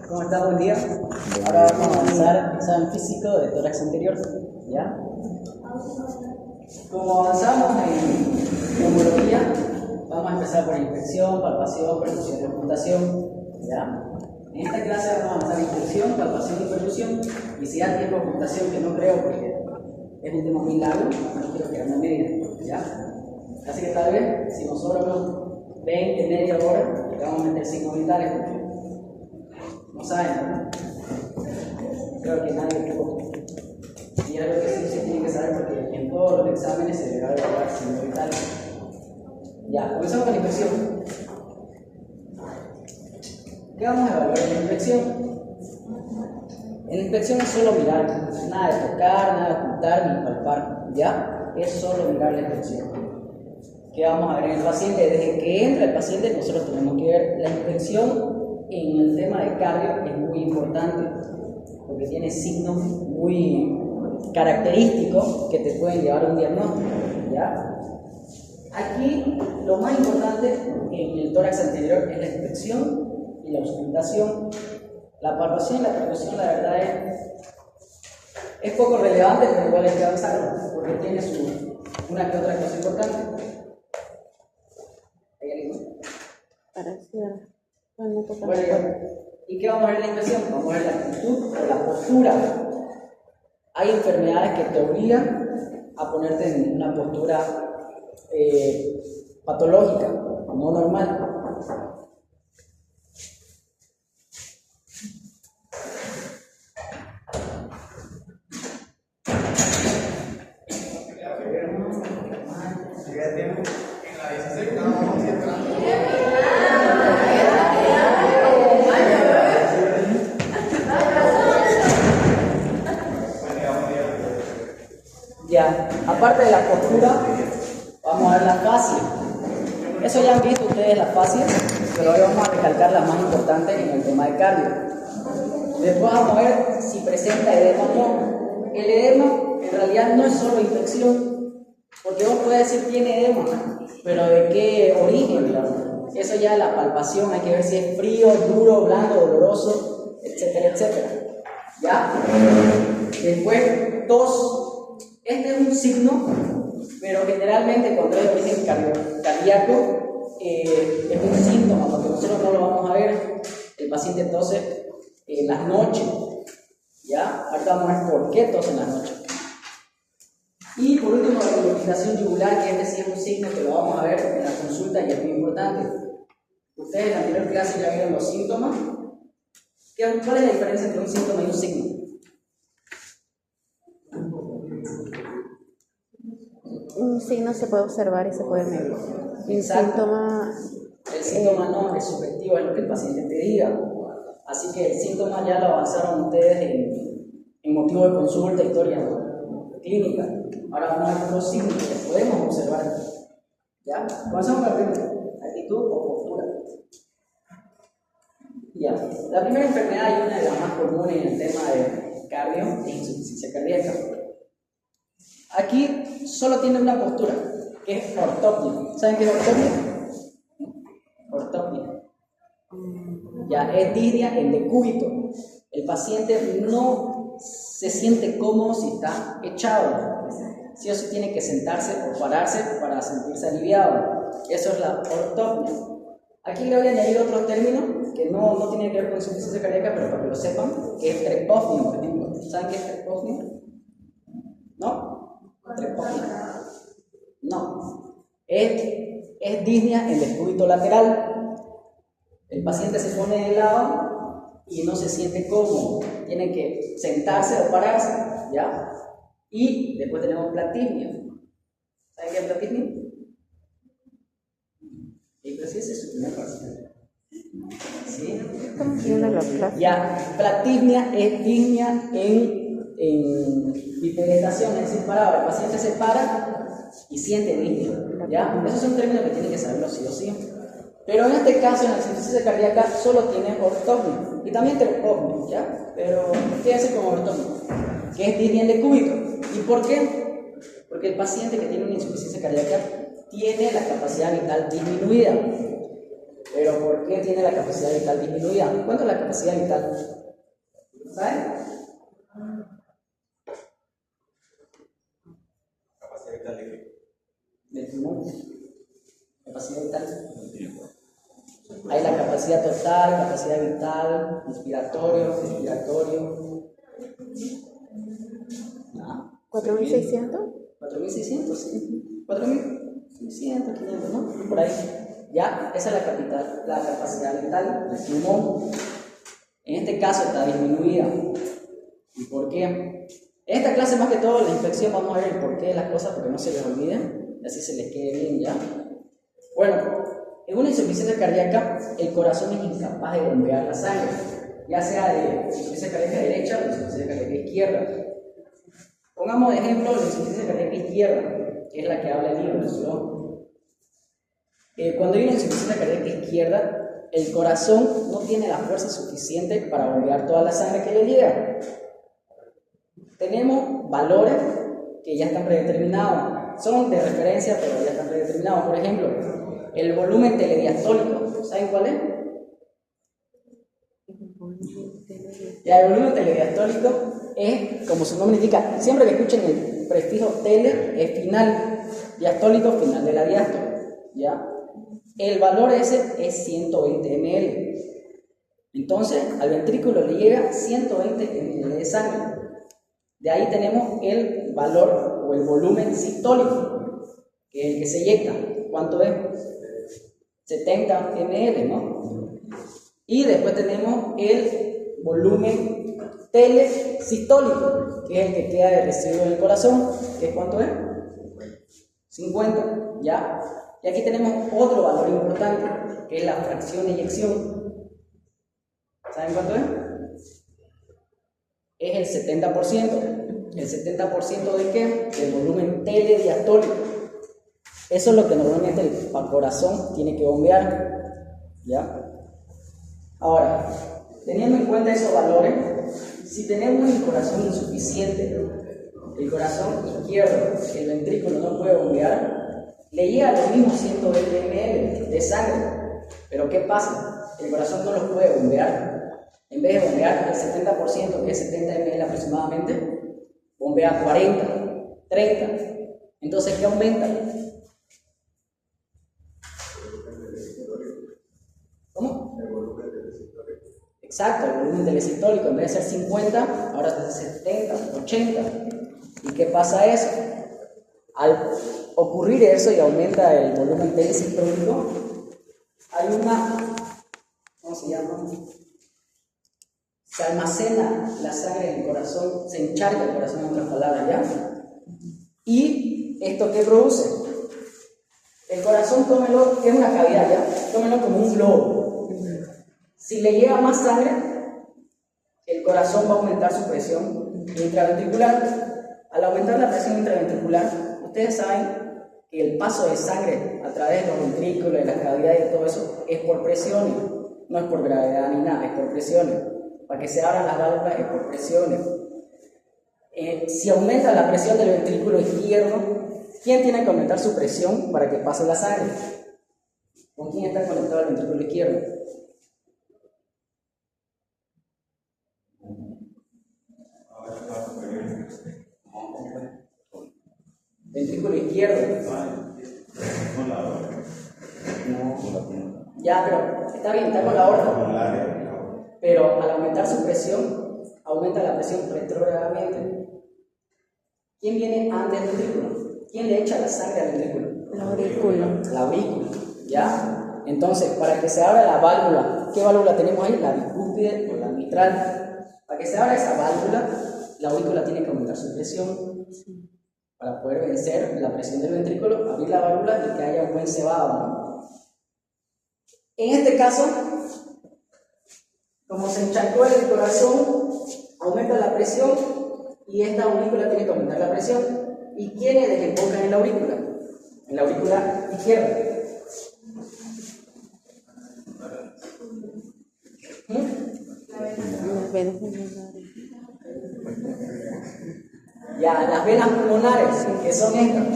¿Cómo está? Buen día. Ahora vamos a avanzar examen físico de tórax anterior. ¿Ya? Como avanzamos en neumología, vamos a empezar por inspección, palpación, percusión y ocultación. ¿Ya? En esta clase vamos a avanzar inspección, palpación y percusión. Y si hay tiempo de ocultación, que no creo porque es un tema muy largo, no quiero quedarme media. ¿Ya? Así que tal vez, si nos sobra unos 20, media hora, le vamos a meter signos vitales porque no saben, ¿no? Creo que nadie tuvo. Y es algo que sí se tiene que saber porque en todos los exámenes se le va a evaluar signos vitales. Ya, comenzamos con la inspección. ¿Qué vamos a evaluar en la inspección? En la inspección es solo mirar, nada de tocar, nada de ocultar ni palpar, ¿ya? Es solo mirar la inspección. ¿Qué vamos a ver en el paciente? Desde que entra el paciente nosotros tenemos que ver la inspección. En el tema de cardio es muy importante porque tiene signos muy característicos que te pueden llevar a un diagnóstico, ¿ya? Aquí lo más importante en el tórax anterior es la inspección y la auscultación. La palpación y la percusión, la verdad es poco relevante, pero igual hay que avanzar porque tiene una que otra cosa importante. ¿Hay alguien? Parecía. Bueno, ¿y qué vamos a ver en la inspección? Vamos a ver la actitud o la postura. Hay enfermedades que te obligan a ponerte en una postura patológica, no normal. Ya, aparte de la postura, vamos a ver la fascia. Eso ya han visto ustedes la fascia, pero hoy vamos a recalcar la más importante en el tema de cardio. Después vamos a ver si presenta edema o no. El edema en realidad no es solo infección, porque vos puedes decir tiene edema, pero ¿de qué origen, digamos? Eso ya es la palpación, hay que ver si es frío, duro, blando, doloroso, etcétera, etcétera. ¿Ya? Después, tos. Este es un signo, pero generalmente cuando es de origen cardíaco es un síntoma, porque nosotros no lo vamos a ver. El paciente tose en las noches, ¿ya? Ahorita vamos a ver por qué tose en las noches. Y por último, la irritación yugular, que este sí es un signo que lo vamos a ver en la consulta y es muy importante. Ustedes en la anterior clase ya vieron los síntomas. ¿Cuál es la diferencia entre un síntoma y un signo? Un signo se puede observar y se puede medir. Un síntoma. El síntoma no es subjetivo, es lo que el paciente te diga. Así que el síntoma ya lo avanzaron ustedes en motivo de consulta, historia clínica. Ahora vamos a ver los signos que podemos observar. ¿Ya? Comenzamos con la primera, actitud o postura. Ya. La primera enfermedad y una de las más comunes en el tema de cardio es insuficiencia cardíaca. Aquí solo tiene una postura, que es ortopnia. ¿Saben qué es ortopnia? Ortopnia. Ya, es disnea en decúbito. El paciente no se siente cómodo si está echado. Sí o sí tiene que sentarse o pararse para sentirse aliviado. Eso es la ortopnia. Aquí le voy a añadir otro término que no tiene que ver con insuficiencia cardíaca, pero para que lo sepan, que es trepopnia, por ejemplo. ¿Saben qué es trepopnia? ¿No? Trepopnia. No. Es disnea en decúbito lateral. El paciente se pone de lado y no se siente cómodo. Tiene que sentarse o pararse, ¿ya? Y después tenemos platismia. ¿Saben qué es platismia? Pero sí, ese es su primer paciente. ¿Sí? Ya, platismia es disnea en bipedestación, es decir, parado. El paciente se para y siente disnea, ¿ya? Esos son términos que tienen que saberlo sí o sí. Pero en este caso, en la insuficiencia cardíaca, solo tiene ortopnia y también trepopnia, ¿ya? Pero quédense con ortopnia, que es disnea en decúbito. ¿Y por qué? Porque el paciente que tiene una insuficiencia cardíaca tiene la capacidad vital disminuida. Pero ¿por qué tiene la capacidad vital disminuida? ¿Cuánto es la capacidad vital? ¿Saben? ¿Capacidad vital de qué? Del pulmón. Capacidad vital. Hay la capacidad total, capacidad vital, inspiratorio, expiratorio. 4.600. 4.600, sí. 4.600, 500, ¿no? Por ahí. Ya, esa es la capacidad vital del pulmón. En este caso está disminuida. ¿Y por qué? En esta clase, más que todo, la inspección, vamos a ver el porqué de las cosas, porque no se les olviden, y así se les quede bien ya. Bueno, en una insuficiencia cardíaca, el corazón es incapaz de bombear la sangre, ya sea de insuficiencia cardíaca derecha o insuficiencia cardíaca izquierda. Pongamos de ejemplo la insuficiencia cardíaca izquierda, que es la que habla el libro, ¿no? Cuando hay una insuficiencia cardíaca izquierda, el corazón no tiene la fuerza suficiente para bombear toda la sangre que le llega. Tenemos valores que ya están predeterminados, son de referencia, pero ya están predeterminados. Por ejemplo, el volumen telediastólico, ¿saben cuál es? Ya, el volumen telediastólico es, como su nombre indica, siempre que escuchen el prefijo tele, es final, diastólico, final de la diástole, ¿ya? El valor ese es 120 ml. Entonces, al ventrículo le llega 120 ml de sangre. De ahí tenemos el valor o el volumen sistólico, que es el que se eyecta. ¿Cuánto es? 70 ml, ¿no? Y después tenemos el volumen telesistólico, que es el que queda de residuo en el corazón, que es ¿cuánto es? 50, ¿ya? Y aquí tenemos otro valor importante, que es la fracción de eyección. ¿Saben cuánto es? Es el 70%. ¿El 70% de qué? Del volumen telediastólico. Eso es lo que normalmente el corazón tiene que bombear, ¿ya? Ahora, teniendo en cuenta esos valores, si tenemos el corazón insuficiente, el corazón izquierdo, el ventrículo no puede bombear, le llega a los mismos 120 ml de sangre. Pero ¿qué pasa? El corazón no los puede bombear. En vez de bombear el 70%, que es 70 ml aproximadamente, bombea 40, 30. Entonces, ¿qué aumenta? ¿Cómo? Exacto, el volumen telesistólico, en vez de ser 50, ahora es 70, 80. ¿Y qué pasa eso? Al ocurrir eso y aumenta el volumen telesistólico, hay una, ¿cómo se llama? Se almacena la sangre en el corazón, se encharca el corazón, en otras palabras, ¿ya? ¿Y esto qué produce? El corazón, tómelo, que es una cavidad, ¿ya? Tómelo como un globo. Si le llega más sangre, el corazón va a aumentar su presión intraventricular. Al aumentar la presión intraventricular, ustedes saben que el paso de sangre a través de los ventrículos, de las cavidades y todo eso es por presiones, no es por gravedad ni nada, es por presiones. Para que se abran las válvulas es por presiones. Si aumenta la presión del ventrículo izquierdo, ¿quién tiene que aumentar su presión para que pase la sangre? ¿Con quién está conectado el ventrículo izquierdo? Ventrículo izquierdo. No. Ya, pero está bien, está con la aorta. Pero al aumentar su presión, aumenta la presión retrógradamente. ¿Quién viene antes del ventrículo? ¿Quién le echa la sangre al ventrículo? La aurícula. La aurícula, ¿ya? Entonces, para que se abra la válvula, ¿qué válvula tenemos ahí? La bicúspide o la mitral. Para que se abra esa válvula, la aurícula tiene que aumentar su presión para poder vencer la presión del ventrículo, abrir la válvula y que haya un buen cebado, ¿no? En este caso, como se encharcó el corazón, aumenta la presión y esta aurícula tiene que aumentar la presión. ¿Y quiénes desembocan en la aurícula? En la aurícula izquierda. Las venas pulmonares. Ya, las venas pulmonares, que son estas.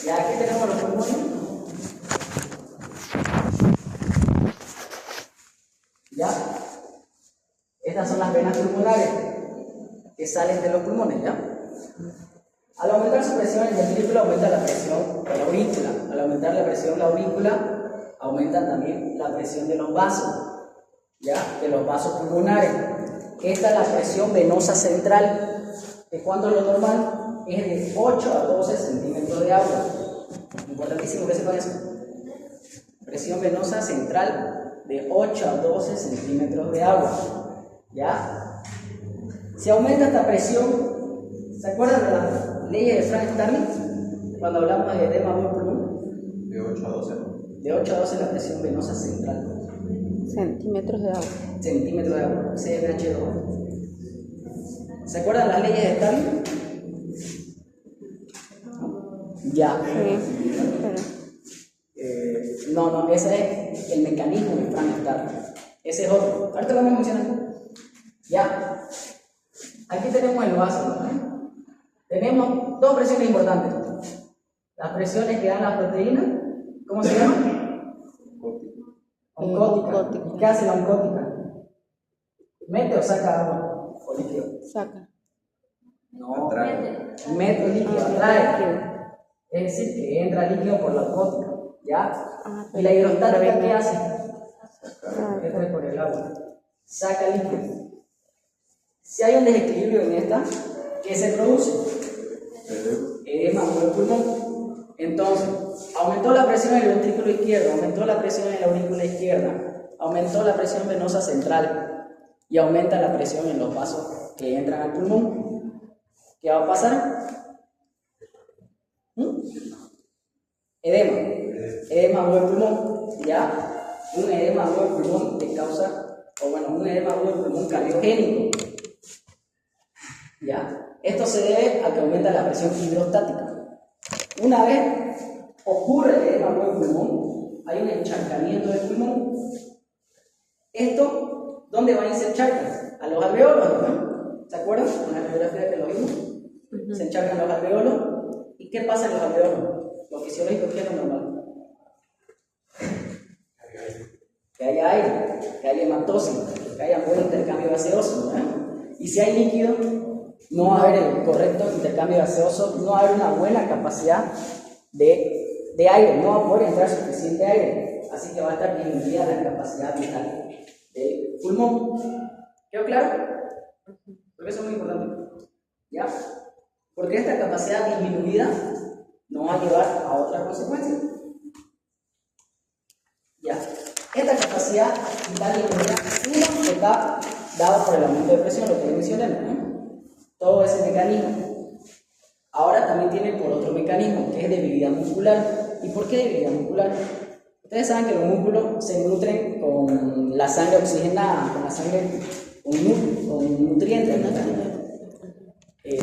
Ya aquí tenemos los pulmones. ¿Ya? Estas son las venas pulmonares que salen de los pulmones, ¿ya? Al aumentar su presión, el ventrículo aumenta la presión de la aurícula. Al aumentar la presión de la aurícula, aumenta también la presión de los vasos, ¿ya? De los vasos pulmonares. Esta es la presión venosa central, que cuando lo normal es de 8 a 12 centímetros de agua. Importantísimo que sepan eso. Presión venosa central de 8 a 12 centímetros de agua, ¿ya? Si aumenta esta presión, ¿se acuerdan de las leyes de Frank Starling? Cuando hablamos de edema agudo pulmón. De 8 a 12. De 8 a 12 la presión venosa central. Centímetros de agua. Centímetros de agua, CMH2. ¿Se acuerdan las leyes de Starling? Ya. Sí, pero No, ese es el mecanismo de Frank Starling. Ese es otro. Ahorita lo vamos a mencionar. Ya. Aquí tenemos el vaso, ¿no? Tenemos dos presiones importantes. Las presiones que dan las proteínas, ¿cómo se llama? Oncótica. Oncótica. ¿Qué hace la oncótica? ¿Mete o saca agua o líquido? saca. No, Atrae. mete líquido, atrae. Es decir, que entra líquido por la oncótica, ¿ya? ¿Y la hidrostática qué hace? Entra por el agua. Saca líquido. Si hay un desequilibrio en esta, ¿qué se produce? Edema del pulmón. Entonces, aumentó la presión en el ventrículo izquierdo, aumentó la presión en la aurícula izquierda, aumentó la presión venosa central y aumenta la presión en los vasos que entran al pulmón. ¿Qué va a pasar? Edema. Edema agudo del pulmón. ¿Ya? Un edema agudo del pulmón que causa, un edema agudo del pulmón cardiogénico. ¿Ya? Esto se debe a que aumenta la presión hidrostática. Una vez ocurre el edema agudo del pulmón, hay un encharcamiento del pulmón. Esto, ¿dónde van a irse encharcan? A los alveolos, ¿no? ¿Se acuerdan? Con la radiografía que lo vimos. Se encharcan los alveolos. ¿Y qué pasa en los alveolos? Lo fisiológico que es lo normal. Que haya aire, que haya hematosis, que haya buen intercambio gaseoso, ¿no? Y si hay líquido, no va a haber el correcto intercambio gaseoso, no va a haber una buena capacidad de aire, no va a poder entrar suficiente aire, así que va a estar disminuida la capacidad vital del pulmón. ¿Quedó claro? Porque eso es muy importante. ¿Ya? Porque esta capacidad disminuida nos va a llevar a otra consecuencia. Ya. Esta capacidad vital disminuida está dada por el aumento de presión, lo que mencioné, ¿no? Todo ese mecanismo. Ahora también tiene por otro mecanismo, que es debilidad muscular. ¿Y por qué debilidad muscular? Ustedes saben que los músculos se nutren con la sangre oxigenada, con la sangre con nutrientes, ¿no?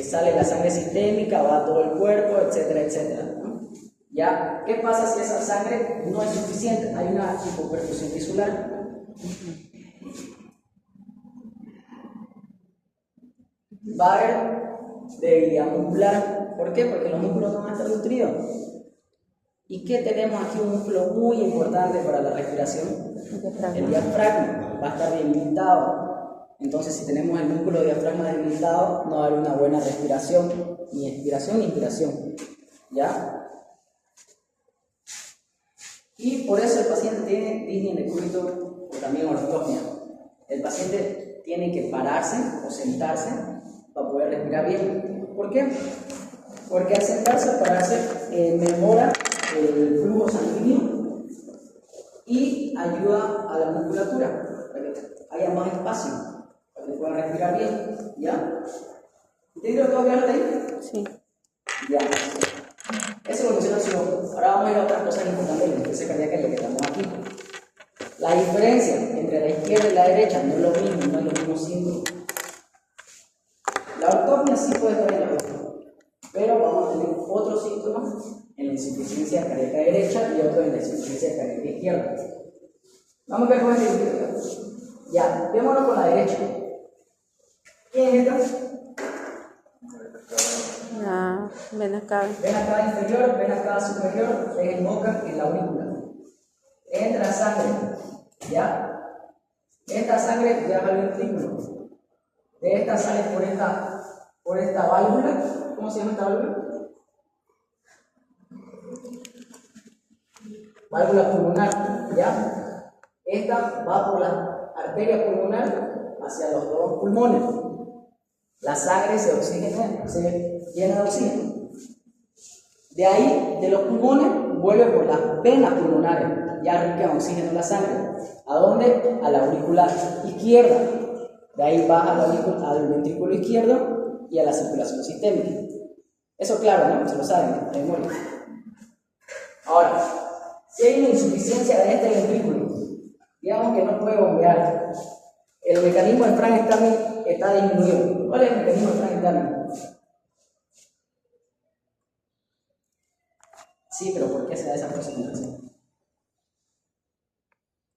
Sale la sangre sistémica, va a todo el cuerpo, etcétera, etcétera, ¿no? ¿Ya? ¿Qué pasa si esa sangre no es suficiente? Hay una hipoperfusión tisular. Va a haber debilidad muscular. ¿Por qué? Porque los músculos no van a estar nutridos. ¿Y qué tenemos aquí? Un músculo muy importante para la respiración. El diafragma va a estar debilitado. Entonces, si tenemos el músculo diafragma debilitado, no va a haber una buena respiración, ni expiración ni inspiración. ¿Ya? Y por eso el paciente tiene disnea de decúbito o también ortopnea. El paciente tiene que pararse o sentarse para poder respirar bien. ¿Por qué? Porque al sentarse o pararse mejora el flujo sanguíneo y ayuda a la musculatura para que haya más espacio, para que puedan respirar bien. ¿Ya? ¿Entendido todo claro de ahí? Sí. Ya. Eso lo menciona su nombre. Ahora vamos a ir a otras cosas importantes de la frecuencia cardíaca, ya que estamos aquí. La diferencia entre la izquierda y la derecha no es lo mismo, no es lo mismo símbolo. La ortopnea sí puede estar en la otra, pero vamos a tener otros síntomas en la insuficiencia cardíaca derecha y otros en la insuficiencia cardíaca izquierda. Vamos a ver cómo es el Ya, vémonos con la derecha. ¿Quién es esta? La vena cava. Vena cava inferior, vena cava superior, desembocan en la aurícula. Entra sangre, ¿ya? Esta sangre viaja al ventrículo. De esta sale por esta válvula. ¿Cómo se llama esta válvula? Válvula pulmonar, ¿ya? Esta va por la arteria pulmonar hacia los dos pulmones. La sangre se oxigena, se llena de oxígeno. De ahí, de los pulmones, vuelve por las venas pulmonares, ya rica en oxígeno la sangre. ¿A dónde? A la auricular izquierda. De ahí baja al ventrículo izquierdo y a la circulación sistémica. Eso claro, ¿no? Se lo saben, de memoria. Ahora, si hay una insuficiencia de este ventrículo, digamos que no puede bombear, el mecanismo de Frank-Starling está disminuido. ¿Cuál es el mecanismo de Frank-Starling? Sí, pero ¿por qué se da esa aproximación?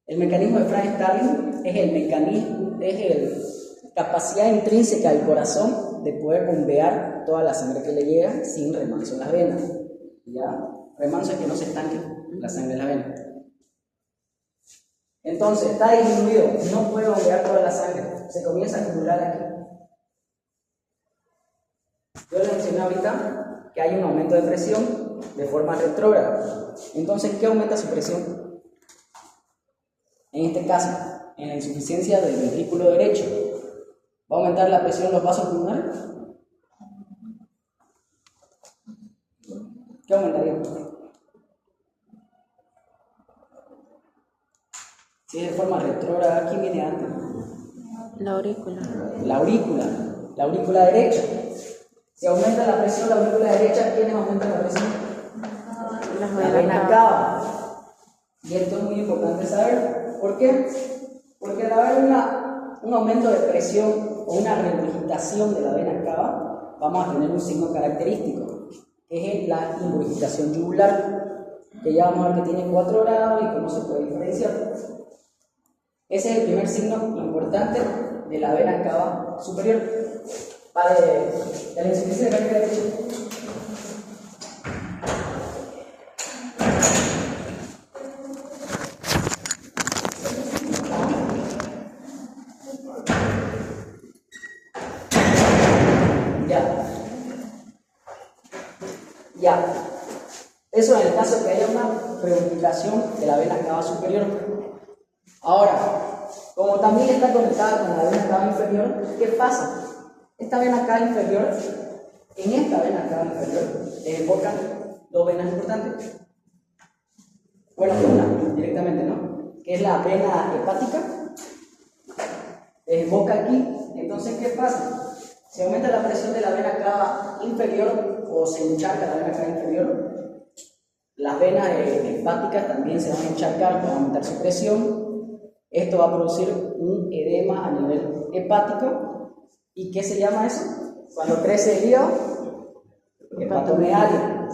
El mecanismo de Frank-Starling es la capacidad intrínseca del corazón de poder bombear toda la sangre que le llega sin remanso en las venas. ¿Ya? Remanso es que no se estanque la sangre en la vena. Entonces, está disminuido, no puede bombear toda la sangre, se comienza a acumular aquí. Yo les mencioné ahorita que hay un aumento de presión de forma retrógrada. Entonces, ¿qué aumenta su presión? En este caso, en la insuficiencia del ventrículo derecho, ¿va a aumentar la presión en los vasos pulmonares? ¿Qué aumentaría? Si es de forma retrógrada, ¿quién viene antes? La aurícula. La aurícula derecha. Si aumenta la presión, la aurícula derecha, ¿quiénes aumentan la presión? La vena cava. Y esto es muy importante saber. ¿Por qué? Porque al haber un aumento de presión o una regurgitación de la vena cava, vamos a tener un signo característico, que es la ingurgitación yugular, que ya vamos a ver que tiene 4 grados y cómo se puede diferenciar. Ese es el primer signo importante de la vena cava superior. De la insuficiencia cardíaca derecha. Ya. Eso en el caso que haya una regurgitación de la vena cava superior. Ahora, como también está conectada con la vena cava inferior, ¿qué pasa? Esta vena cava inferior, en esta vena cava inferior, desembocan dos venas importantes. Bueno, una directamente, ¿no? Que es la vena hepática. Desemboca aquí. Entonces, ¿qué pasa? Si aumenta la presión de la vena cava inferior o se encharca la vena cava inferior, las venas hepáticas también se van a encharcar, van a aumentar su presión. Esto va a producir un edema a nivel hepático. ¿Y qué se llama eso? Cuando crece el hígado, hepatomegalia.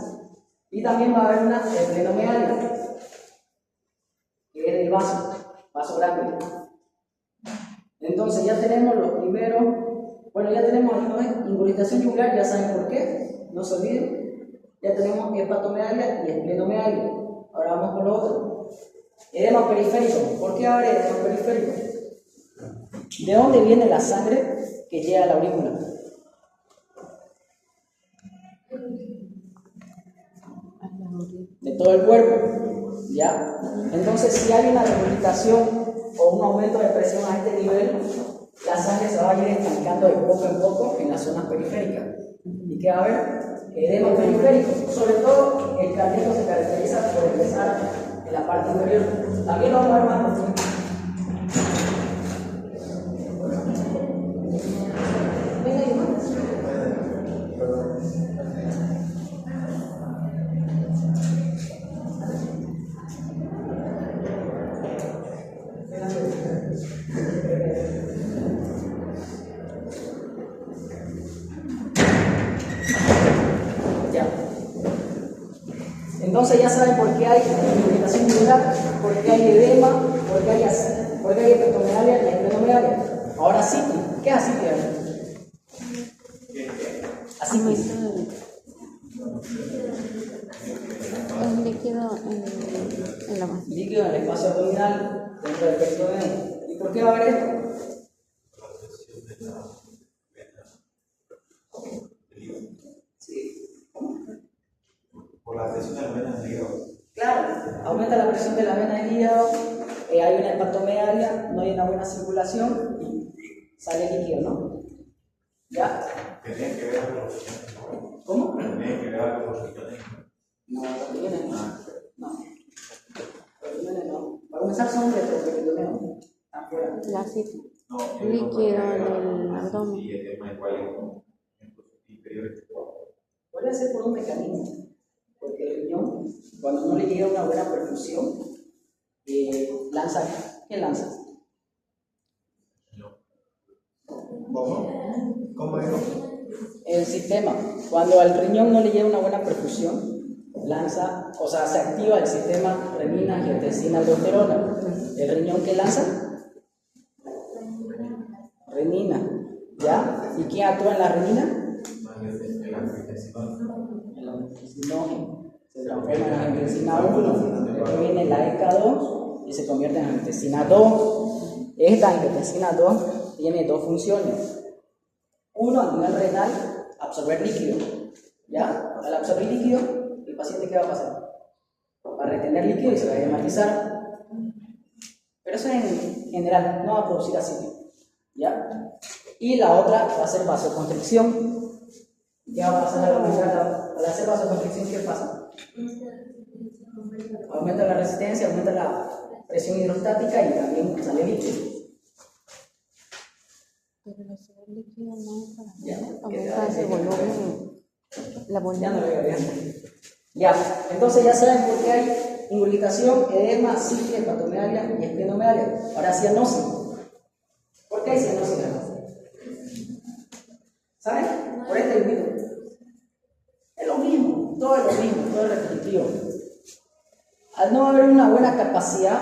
Y también va a haber una esplenomegalia, que es del vaso grande. Entonces ya tenemos los primeros, ya tenemos ingurgitación yugular, ya saben por qué, no se olviden. Ya tenemos hepatomegalia y esplenomegalia. Ahora vamos con lo otro. Edema periférico. ¿Por qué habrá edema periférico? ¿De dónde viene la sangre que llega a la aurícula? De todo el cuerpo, ¿ya? Entonces, si hay una regurgitación o un aumento de presión a este nivel, la sangre se va a ir estancando de poco en poco en las zonas periféricas. ¿Y qué va a haber? Edema periférico. Sobre todo, el cardíaco se caracteriza por empezar en la parte inferior. También lo vamos a ver más profundo. Entonces ya saben por qué hay irritación yugular, por qué hay edema, por qué hay hepatomegalia y esplenomegalia. Ahora ascitis. ¿Qué es ascitis? Ascitis. líquido en la masa. Líquido en el espacio abdominal dentro del peritoneo. ¿Y por qué va a haber esto? Sí. Por la presión de la vena del hígado. Claro, aumenta la presión de la vena del hígado, hay una hepatomegalia, no hay una buena circulación y sale líquido, ¿no? ¿Ya? ¿Tiene que ver algo con los riñones? ¿Cómo? ¿Tiene que ver algo con los riñones? No, los riñones no. No. Los riñones no. Para comenzar son retroperitoneos. Afuera. El ácido No, líquido en el abdomen. Y el tema igual en los inferiores. Puede ser por un mecanismo, porque el riñón, cuando no le llega una buena perfusión, lanza. ¿Qué lanza? ¿Cómo es? El sistema, cuando al riñón no le llega una buena perfusión, lanza, o sea, se activa el sistema renina, angiotensina, aldosterona. ¿El riñón qué lanza? Renina, ¿ya? ¿Y quién actúa en la renina? El angiotensina se transforma en angiotensina 1, después viene la EK2 y se convierte en angiotensina 2. Esta angiotensina 2 tiene dos funciones. Uno, a nivel renal, absorber líquido. ¿Ya? Al absorber líquido, ¿el paciente qué va a pasar? Va a retener líquido y se va a hematizar. Pero eso en general, no va a producir ácido. ¿Ya? Y la otra va a ser vasoconstricción. ¿Qué va a pasar al hacer vasoconstricción? ¿Qué pasa? Aumenta la resistencia, aumenta la presión hidrostática y también sale líquido. Pero el ácido líquido no Ya, aumenta ese volumen, la Ya volumen. no lo veo bien. Ya, entonces ya saben por qué hay ingurgitación, edema, cilia, hepatomegalia y esplenomegalia. Ahora cianosis. ¿Por qué hay cianosis? ¿Saben? Por este individuo. Es lo mismo, todo es lo mismo, todo es repetitivo. Al no haber una buena capacidad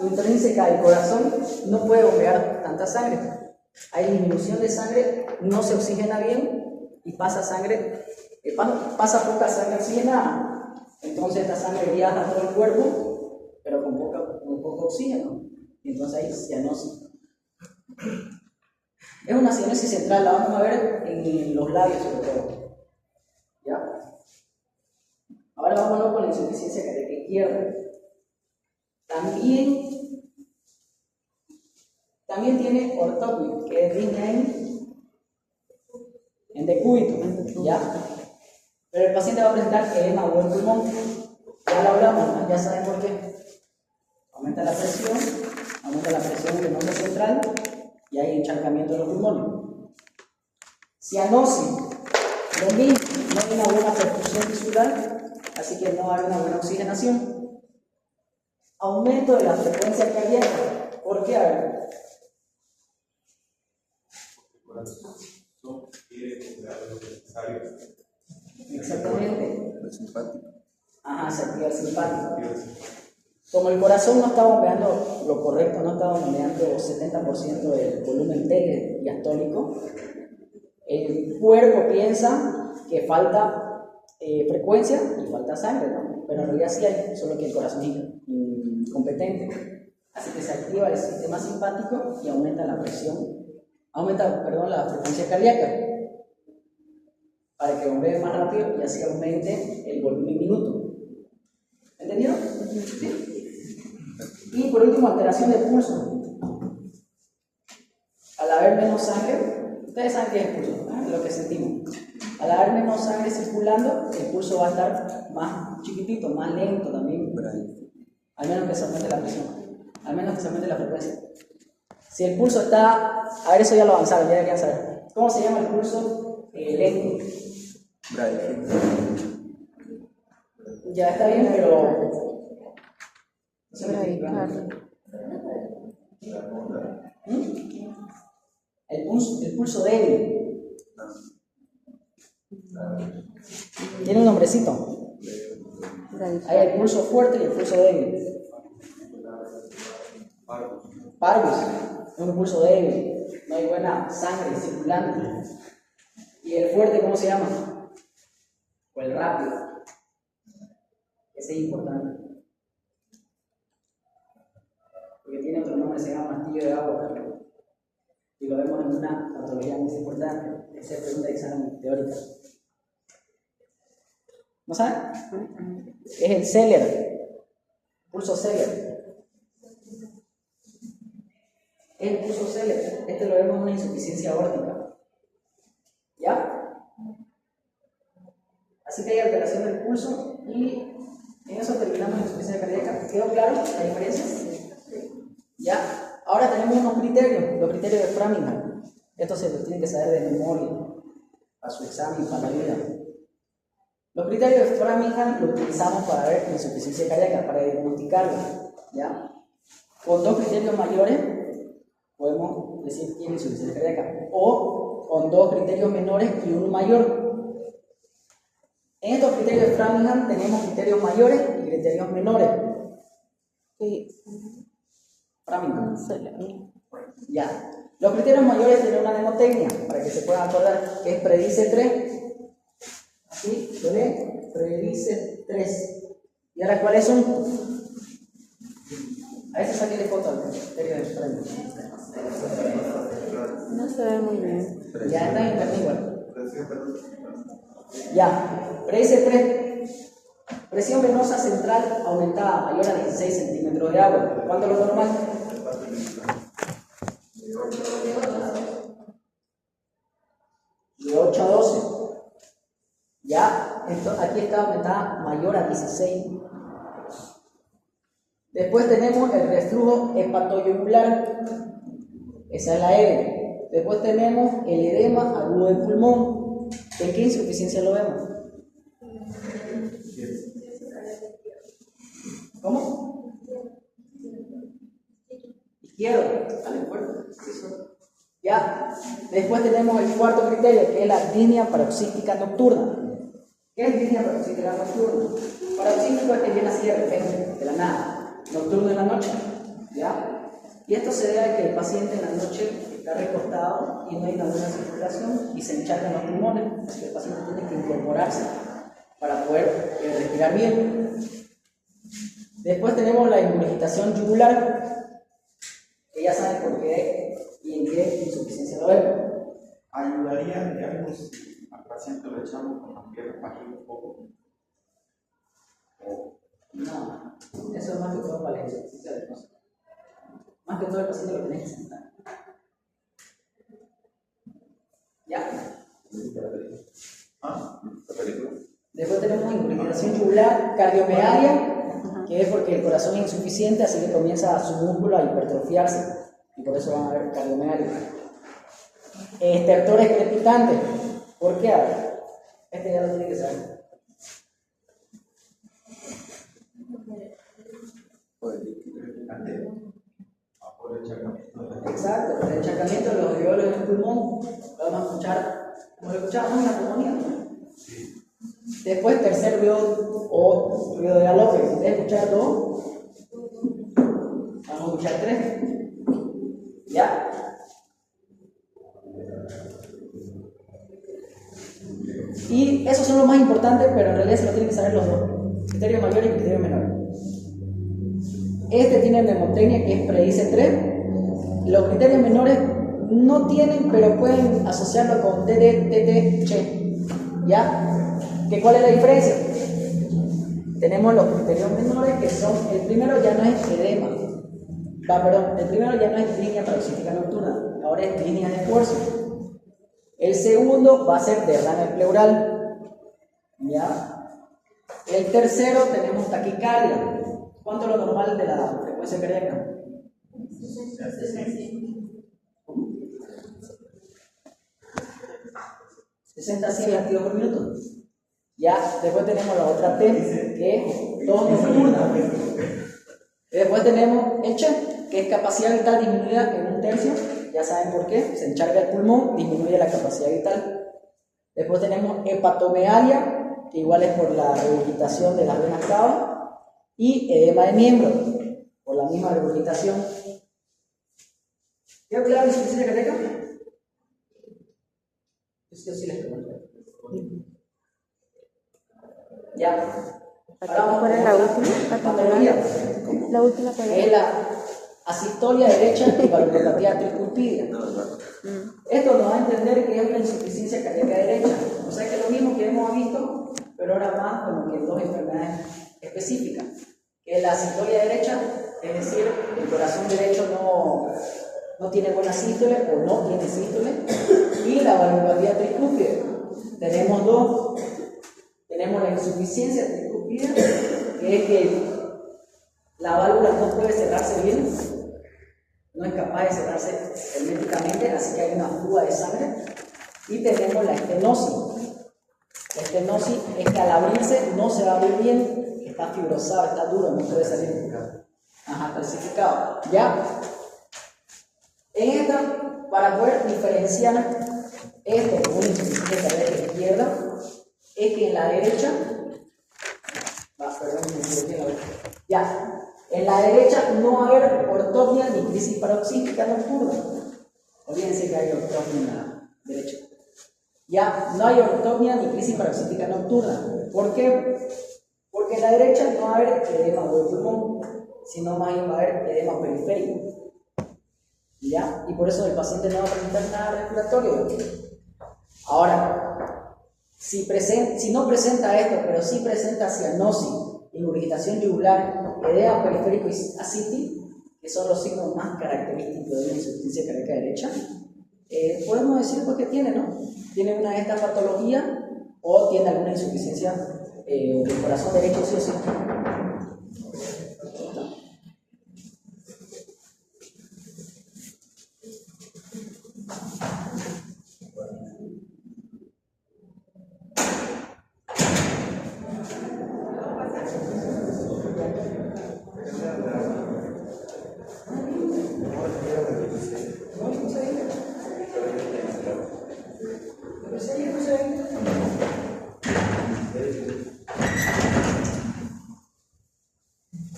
intrínseca del corazón, no puede bombear tanta sangre. Hay disminución de sangre, no se oxigena bien y pasa pasa poca sangre oxigenada. Entonces esta sangre viaja a todo el cuerpo, pero con poco oxígeno. Y entonces hay cianosis. Es una cianosis central, la vamos a ver en los labios sobre todo. ¿Ya? Ahora vámonos con la insuficiencia cardíaca izquierda. También tiene ortópico, que es digna en decúbito, ¿ya? Pero el paciente va a presentar edema o buen pulmón. Ya lo hablamos, ¿no? Ya saben por qué. Aumenta la presión del nodo central y hay encharcamiento de los pulmones. Cianosis, lo mismo, no hay una buena perfusión tisular, así que no hay una buena oxigenación. Aumento de la frecuencia cardíaca. ¿Por qué? A ver. Exactamente. Ajá, se activa el simpático. Como el corazón no está bombeando lo correcto, no está bombeando 70% del volumen diastólico, el cuerpo piensa que falta frecuencia y falta sangre, ¿no? Pero en realidad sí hay, solo que el corazón es incompetente. Así que se activa el sistema simpático y aumenta la frecuencia cardíaca para que bombee más rápido y así aumente el volumen minuto. ¿Entendido? ¿Sí? Y por último, alteración de pulso. Al haber menos sangre, ustedes saben qué es el pulso, ¿eh? Lo que sentimos. Al haber menos sangre circulando, el pulso va a estar más chiquitito, más lento también. Al menos que se aumente la presión, al menos que se aumente la frecuencia. Si el pulso está, a ver, eso ya lo avanzaron, ya deberían saber. ¿Cómo se llama el pulso lento? Ya está bien, pero no se me estoy equivocando. El pulso débil. Tiene un nombrecito. Hay el pulso fuerte y el pulso débil. Parvus es un pulso débil, no hay buena sangre circulante. ¿Y el fuerte cómo se llama? O el rápido. Ese es importante. Porque tiene otro nombre, se llama mastillo de agua. Y lo vemos en una patología muy importante. Esa es pregunta de examen teórica. ¿No saben? Es el Zeller. Pulso Zeller. Es el pulso Zeller. Este lo vemos en una insuficiencia aórtica. ¿Ya? Así que hay alteración del pulso y en eso terminamos la insuficiencia cardíaca. ¿Quedó claro la diferencia? ¿Ya? Ahora tenemos unos criterios, los criterios de Framingham. Esto se lo tienen que saber de memoria, para su examen, para la vida. Los criterios de Framingham los utilizamos para ver insuficiencia cardíaca, para diagnosticarla. ¿Ya? Con dos criterios mayores podemos decir que tiene insuficiencia cardíaca, o con dos criterios menores y uno mayor. En estos criterios de Framingham tenemos criterios mayores y criterios menores. Framingham. Ya. Los criterios mayores tienen una mnemotecnia, para que se puedan acordar, que es predice 3. Así, ¿lo ven? Predice 3. ¿Y ahora cuáles son? A veces saqué de foto al criterio de Framingham. No se ve muy bien. Ya está en internet igual. Ya. Predice 3. Presión venosa central aumentada mayor a 16 centímetros de agua. ¿Cuánto es lo normal? De 8 a 12. Ya, entonces aquí está aumentada mayor a 16. Después tenemos el reflujo hepatoyugular. Esa es la L. Después tenemos el edema agudo del pulmón. ¿En qué insuficiencia lo vemos? ¿Cómo? Izquierdo. Dale fuerte. Ya. Después tenemos el cuarto criterio, que es la disnea paroxística nocturna. ¿Qué es disnea paroxística nocturna? Paroxístico es que viene así de repente, de la nada. Nocturno en la noche. ¿Ya? Y esto se debe a que el paciente en la noche está recostado y no hay una buena circulación y se encharcan los pulmones. Así que el paciente tiene que incorporarse para poder respirar bien. Después tenemos la ingurgitación yugular, que ya saben por qué y en qué insuficiencia lo vemos. Ayudaría, digamos, al paciente lo echamos con la pierna para un poco. No, eso es más que todo para la insuficiencia de cosas. Más que todo el paciente lo tiene que sentar. ¿Ya? Después tenemos ingurgitación yugular cardiomegaliana, que es porque el corazón es insuficiente, así que comienza su músculo a hipertrofiarse y por eso van a ver cardiomegalia. Estertores crepitantes. ¿Por qué? A ver, este ya lo tiene que saber. Exacto, el encharcamiento de los alveolos del pulmón. Lo vamos a escuchar, como lo escuchábamos en la pulmonía. Después, tercer ruido o ruido de galope. En vez de escuchar dos, vamos a escuchar tres. ¿Ya? Y esos son los más importantes, pero en realidad se lo tienen que saber los dos: criterios mayores y criterios menores. Este tiene mnemotecnia, que es predice 3. Los criterios menores no tienen, pero pueden asociarlo con DD, TT, CHE. ¿Ya? ¿Cuál es la diferencia? Tenemos los criterios menores, que son: el primero ya no es edema. El primero ya no es disnea paroxística nocturna, ahora es disnea de esfuerzo. El segundo va a ser derrame pleural. ¿Ya? El tercero tenemos taquicardia. ¿Cuánto es lo normal de la frecuencia cardíaca? 60 a 100 latidos por minuto. Ya, después tenemos la otra T, que es tos nocturna. Después tenemos el CHE, que es capacidad vital disminuida en 1/3. Ya saben por qué, se encharca el pulmón, disminuye la capacidad vital. Después tenemos hepatomegalia, que igual es por la regurgitación de las venas cava. Y edema de miembro, por la misma regurgitación. ¿Quedó claro la insuficiencia cardíaca? Yo sí les pregunto. Ya. ¿Cuál es la última? La última, ¿cuál es es? la asistolia derecha y valvulopatía tricúspide. Esto nos va a entender que es una insuficiencia cardíaca derecha. O sea que es lo mismo que hemos visto, pero ahora más como que en dos enfermedades específicas. Que la asistolia derecha, es decir, el corazón derecho no tiene buena sístole o no tiene sístole, y la valvulopatía tricúspide. Tenemos dos. Tenemos la insuficiencia tricúspide, que es que la válvula no puede cerrarse bien, no es capaz de cerrarse herméticamente, así que hay una fuga de sangre. Y tenemos la estenosis. La estenosis es que al abrirse no se va a abrir bien, está fibrosado, está duro, no puede salir. Calcificado. ¿Ya? En esta, para poder diferenciar esto como una insuficiencia cardíaca izquierda, es que en la derecha, en la derecha no va a haber ortopnia ni crisis paroxística nocturna. Olvídense que hay ortopnia en la derecha. Ya, no hay ortopnia ni crisis paroxística nocturna. ¿Por qué? Porque en la derecha no va a haber edema del pulmón, sino más bien va a haber edema periférico. ¿Ya? Y por eso el paciente no va a presentar nada respiratorio. Ahora, si no presenta esto, pero sí presenta cianosis, ingurgitación yugular, edema periférico y ascitis, que son los signos más característicos de una insuficiencia cardíaca derecha, podemos decir pues que tiene, ¿no? Tiene una de estas patologías o tiene alguna insuficiencia del corazón derecho, sí o sí.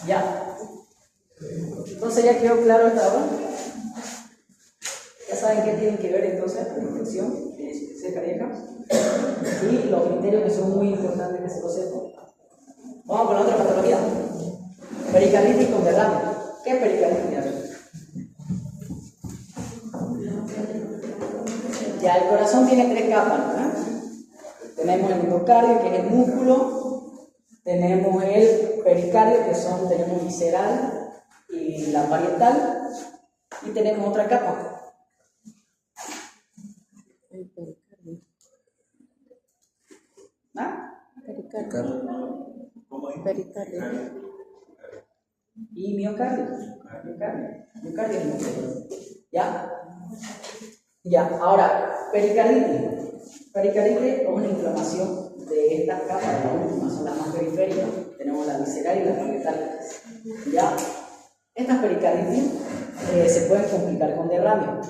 Ya. Entonces ya quedó claro hasta ahora. Ya saben qué tienen que ver entonces con la infección de insuficiencia cardíaca y los criterios que son muy importantes que se lo sepan. Vamos con la otra patología. Pericarditis con derrame. ¿Qué es pericarditis? Ya, el corazón tiene tres capas, ¿verdad? Tenemos el miocardio, que es el músculo. Tenemos el pericardio, que tenemos visceral y la parietal. Y tenemos otra capa. El pericardio. ¿Ah? Pericardio. Pericardio. Y miocardio. Miocardio es el músculo. ¿Ya? Ya, ahora, pericarditis. Pericarditis es una inflamación de estas capas, las últimas son las más periféricas. Tenemos la visceral y la parietal. ¿Ya? Estas pericarditis se pueden complicar con derrame.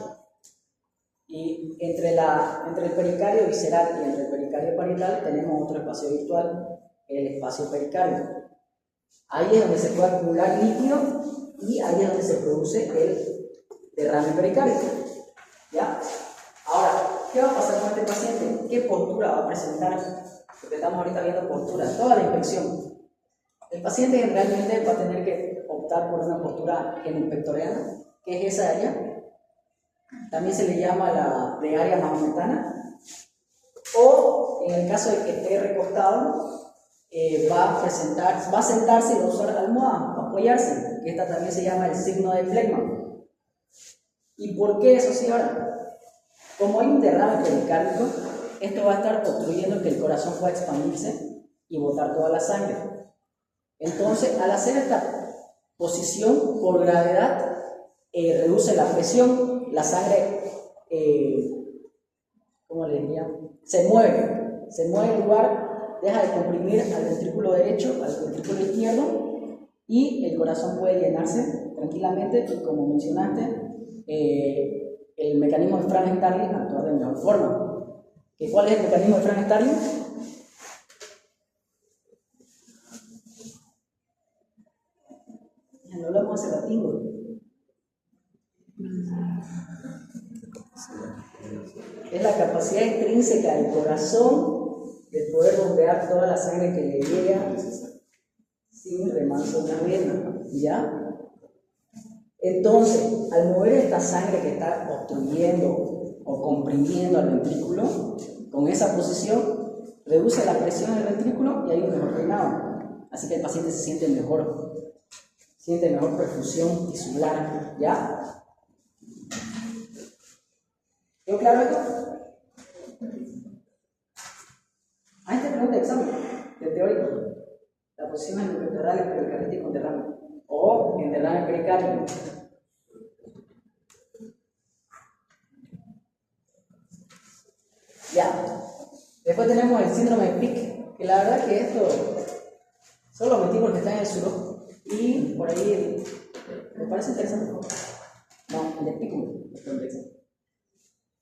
Y entre el pericardio visceral y entre el pericardio parietal tenemos otro espacio virtual, el espacio pericardio. Ahí es donde se puede acumular líquido y ahí es donde se produce el derrame pericárdico. ¿Ya? Ahora, ¿qué va a pasar con este paciente? ¿Qué postura va a presentar? Porque estamos ahorita viendo posturas, toda la infección. El paciente generalmente va a tener que optar por una postura genupectoriana, que es esa área. También se le llama la plegaria mahometana. O, en el caso de que esté recostado, va a sentarse y va a usar almohada para apoyarse, que esta también se llama el signo de flegma. ¿Y por qué eso, señora? Como hay un derrame pericárdico, esto va a estar obstruyendo que el corazón pueda expandirse y botar toda la sangre. Entonces, al hacer esta posición por gravedad, reduce la presión, la sangre, ¿cómo le diría? Se mueve en lugar, deja de comprimir al ventrículo derecho, al ventrículo izquierdo, y el corazón puede llenarse tranquilamente, y como mencionaste, el mecanismo de Frank-Starling actuar de mejor forma. ¿Cuál es el mecanismo de Frank-Starling? Lo hablamos hace ratingo. Es la capacidad intrínseca del corazón de poder bombear toda la sangre que le llega sin remanso de vena, ¿ya? Entonces, al mover esta sangre que está obstruyendo o comprimiendo al ventrículo, con esa posición, reduce la presión del ventrículo y hay un mejor drenado. Así que el paciente se siente mejor perfusión tisular, ¿ya? ¿Quedó claro esto? A este pregunta de examen, de teórico, la posición en el pericarditis con derrame o en derrame pericárdico. Ya. Después tenemos el síndrome de Pick, que la verdad que esto son los ventrículos que están en el suelo y por ahí me parece interesante. No, el de Pick.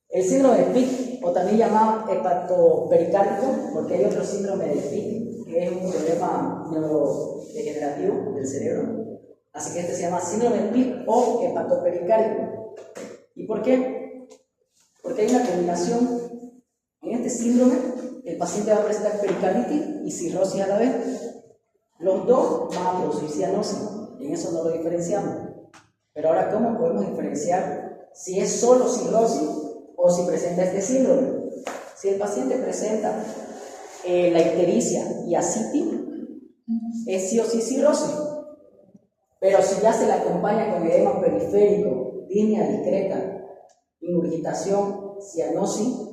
El síndrome de Pick, o también llamado hepatopericárdico, porque hay otro síndrome de Pick, que es un problema neurodegenerativo del cerebro. Así que este se llama síndrome de Pick o hepatopericárdico. ¿Y por qué? Porque hay una combinación. En este síndrome, el paciente va a presentar pericarditis y cirrosis a la vez. Los dos van a producir cianosis, y en eso no lo diferenciamos. Pero ahora, ¿cómo podemos diferenciar si es solo cirrosis o si presenta este síndrome? Si el paciente presenta la ictericia y ascitis, es sí o sí cirrosis. Pero si ya se le acompaña con edema periférico, disnea discreta, ingurgitación, cianosis,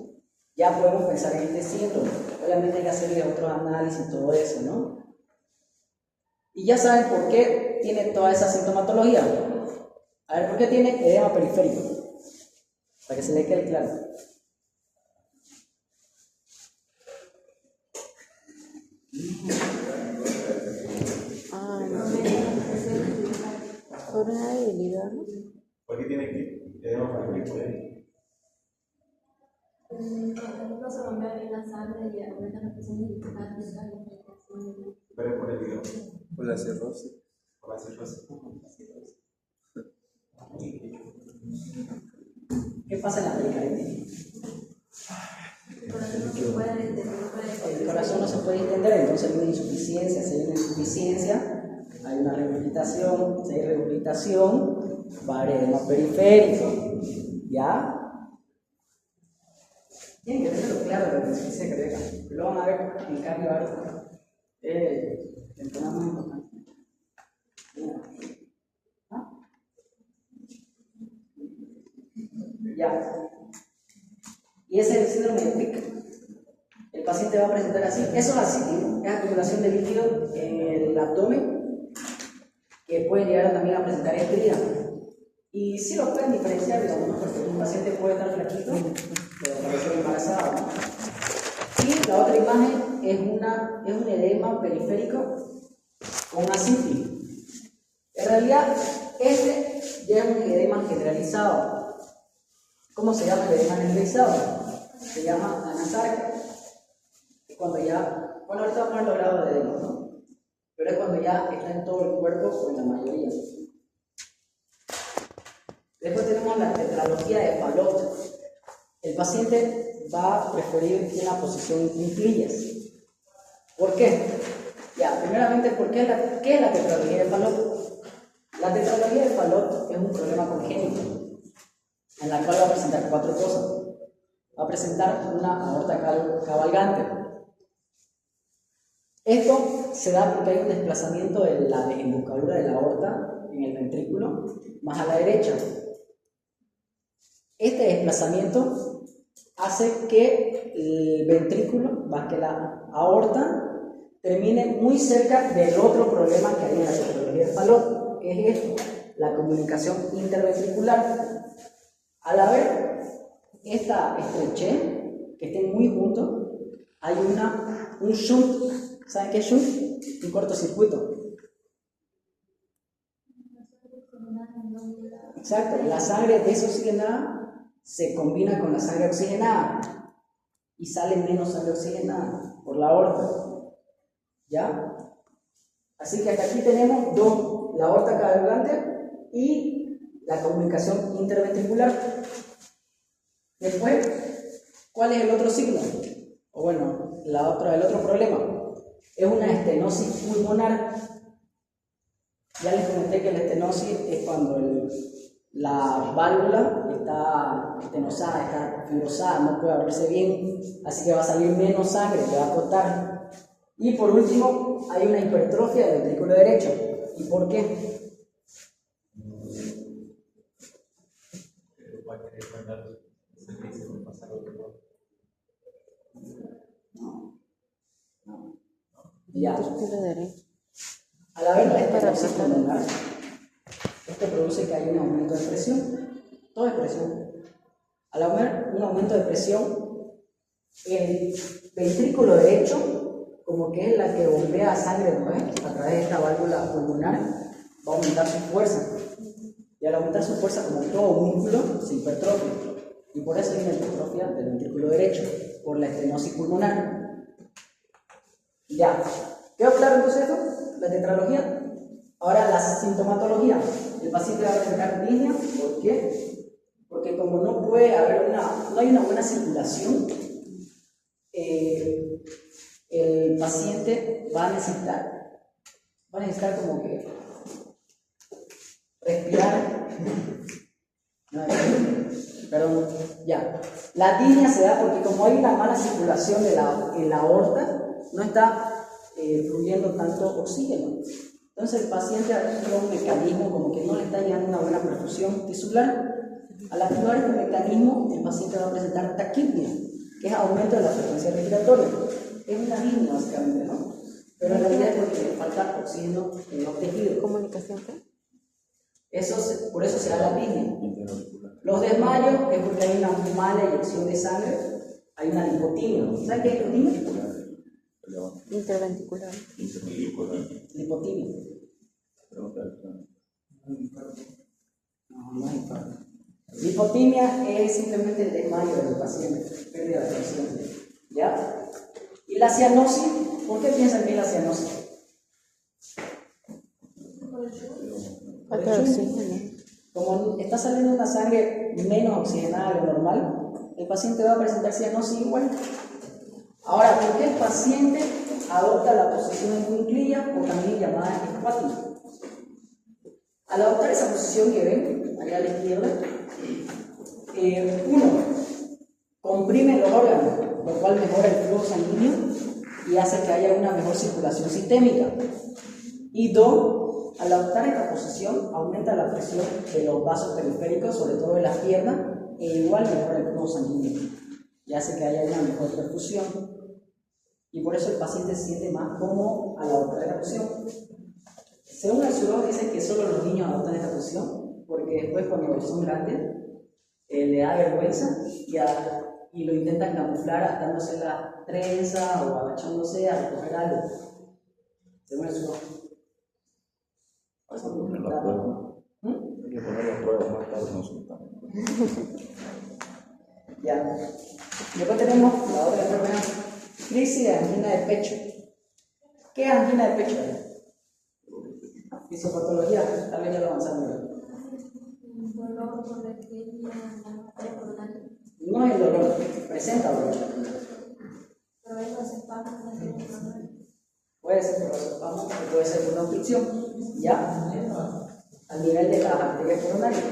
ya podemos pensar en este síndrome. Obviamente hay que hacerle otros análisis y todo eso, ¿no? Y ya saben por qué tiene toda esa sintomatología. A ver, ¿por qué tiene edema periférico? Para que se le quede claro. Por una debilidad, ¿no? ¿Por qué tiene que edema periférico? No se bombea bien la sangre y aumenta la presión intestinal. Pero por el video. Por la cirrosis. Por la cirrosis. ¿Qué pasa en la pericarditis? El corazón no se puede distender, entonces hay una insuficiencia. Si hay una insuficiencia, hay una regurgitación. Si hay regurgitación, va a haber edema periférico. ¿Ya? Tienen que tenerlo claro de la insuficiencia cardíaca. Lo van a ver en cardiovascular. El tema más importante. ¿Ah? Ya. Y ese es el síndrome de Pick. El paciente va a presentar así. Eso es ascítico, es acumulación de líquido en el abdomen que puede llegar también a presentar estría. Y sí lo pueden diferenciar, digamos, ¿no? Porque un paciente puede estar flaquito, pero parecer embarazado, ¿no? Y la otra imagen es un edema periférico con ascitis. En realidad, este ya es un edema generalizado. ¿Cómo se llama el edema generalizado? Se llama anasarca. Es cuando ya, bueno, ahorita vamos a ver los grados de edema, ¿no? Pero es cuando ya está en todo el cuerpo o en la mayoría. Después tenemos la tetralogía de Fallot. El paciente va a preferir una posición en cuclillas. ¿Por qué? Ya, primeramente, ¿qué es la tetralogía de Fallot? La tetralogía de Fallot es un problema congénito en la cual va a presentar 4 cosas. Va a presentar una aorta cabalgante. Esto se da porque hay un desplazamiento de la desembocadura de la aorta en el ventrículo más a la derecha. Este desplazamiento hace que el ventrículo, más que la aorta, termine muy cerca del otro problema que hay en la tetralogía de Fallot, que es esto, la comunicación interventricular. Al haber esta estrechez, que estén muy juntos, hay un shunt. ¿Saben qué es shunt? Un cortocircuito. Exacto, la sangre desoxigenada se combina con la sangre oxigenada y sale menos sangre oxigenada por la aorta. ¿Ya? Así que hasta aquí tenemos dos, la aorta cabalgante y la comunicación interventricular. Después, ¿cuál es el otro signo? O bueno, el otro problema. Es una estenosis pulmonar. Ya les comenté que la estenosis es cuando la válvula está estenosada, está fibrosada, no puede abrirse bien, así que va a salir menos sangre, te va a cortar. Y por último, hay una hipertrofia del ventrículo derecho. ¿Y por qué? Ya. Ventrículo derecho. Al haber la estenosis pulmonar, esto produce que haya un aumento de presión. Todo es presión. Al haber un aumento de presión, el ventrículo derecho, como que es la que bombea sangre, ¿no? A través de esta válvula pulmonar, va a aumentar su fuerza. Y al aumentar su fuerza, como todo músculo, se hipertrofia. Y por eso hay una hipertrofia del ventrículo derecho, por la estenosis pulmonar. Ya. ¿Quedó claro entonces esto? La tetralogía. Ahora la sintomatología. El paciente va a presentar disnea. ¿Por qué? Porque como no puede haber no hay una buena circulación, el paciente va a necesitar como que respirar. Perdón, ya. La disnea se da porque como hay una mala circulación en la aorta, no está fluyendo tanto oxígeno. Entonces el paciente activa un mecanismo como que no le está llegando una buena perfusión tisular. Al activar este mecanismo, el paciente va a presentar taquipnia, que es aumento de la frecuencia respiratoria. Es una disnea básicamente, ¿no? Pero en realidad es porque le falta oxígeno en los tejidos. ¿Comunicación qué? Por eso se da la disnea. Los desmayos es porque hay una mala eyección de sangre, hay una lipotimia. ¿Saben qué es lipotimia? Interventricular. Lipotimia. No es infarto. Lipotimia es simplemente el desmayo del paciente, pérdida de conciencia. ¿Ya? ¿Y la cianosis? ¿Por qué piensan que es la cianosis? Falta de oxígeno. Como está saliendo una sangre menos oxigenada de lo normal, el paciente va a presentar cianosis igual. Ahora, ¿por qué el paciente adopta la posición en cunclilla o también llamada escuática? Al adoptar esa posición que ven, allá a la izquierda, uno, comprime los órganos, lo cual mejora el flujo sanguíneo y hace que haya una mejor circulación sistémica. Y dos, al adoptar esta posición, aumenta la presión de los vasos periféricos, sobre todo de las piernas, e igual mejora el flujo sanguíneo y hace que haya una mejor perfusión. Y por eso el paciente se siente más cómodo al adoptar esta posición. Según el psicólogo dice que solo los niños adoptan esta posición, porque después cuando son grandes le da vergüenza y lo intentan camuflar atándose la trenza o agachándose a recoger algo. Según el psicólogo. Hay que poner la prueba. Hay que poner la prueba más tarde nosotros. Ya. Después tenemos la otra enfermedad, crisis de angina de pecho. ¿Qué es angina de pecho? Fisiopatología, tal vez ya lo avanzamos. Dolor por la pequeña, No es dolor, presenta dolor. pero hay los espasmos, Puede ser por vasospasmo o puede ser por una obstrucción, ya, a nivel de las arterias coronarias.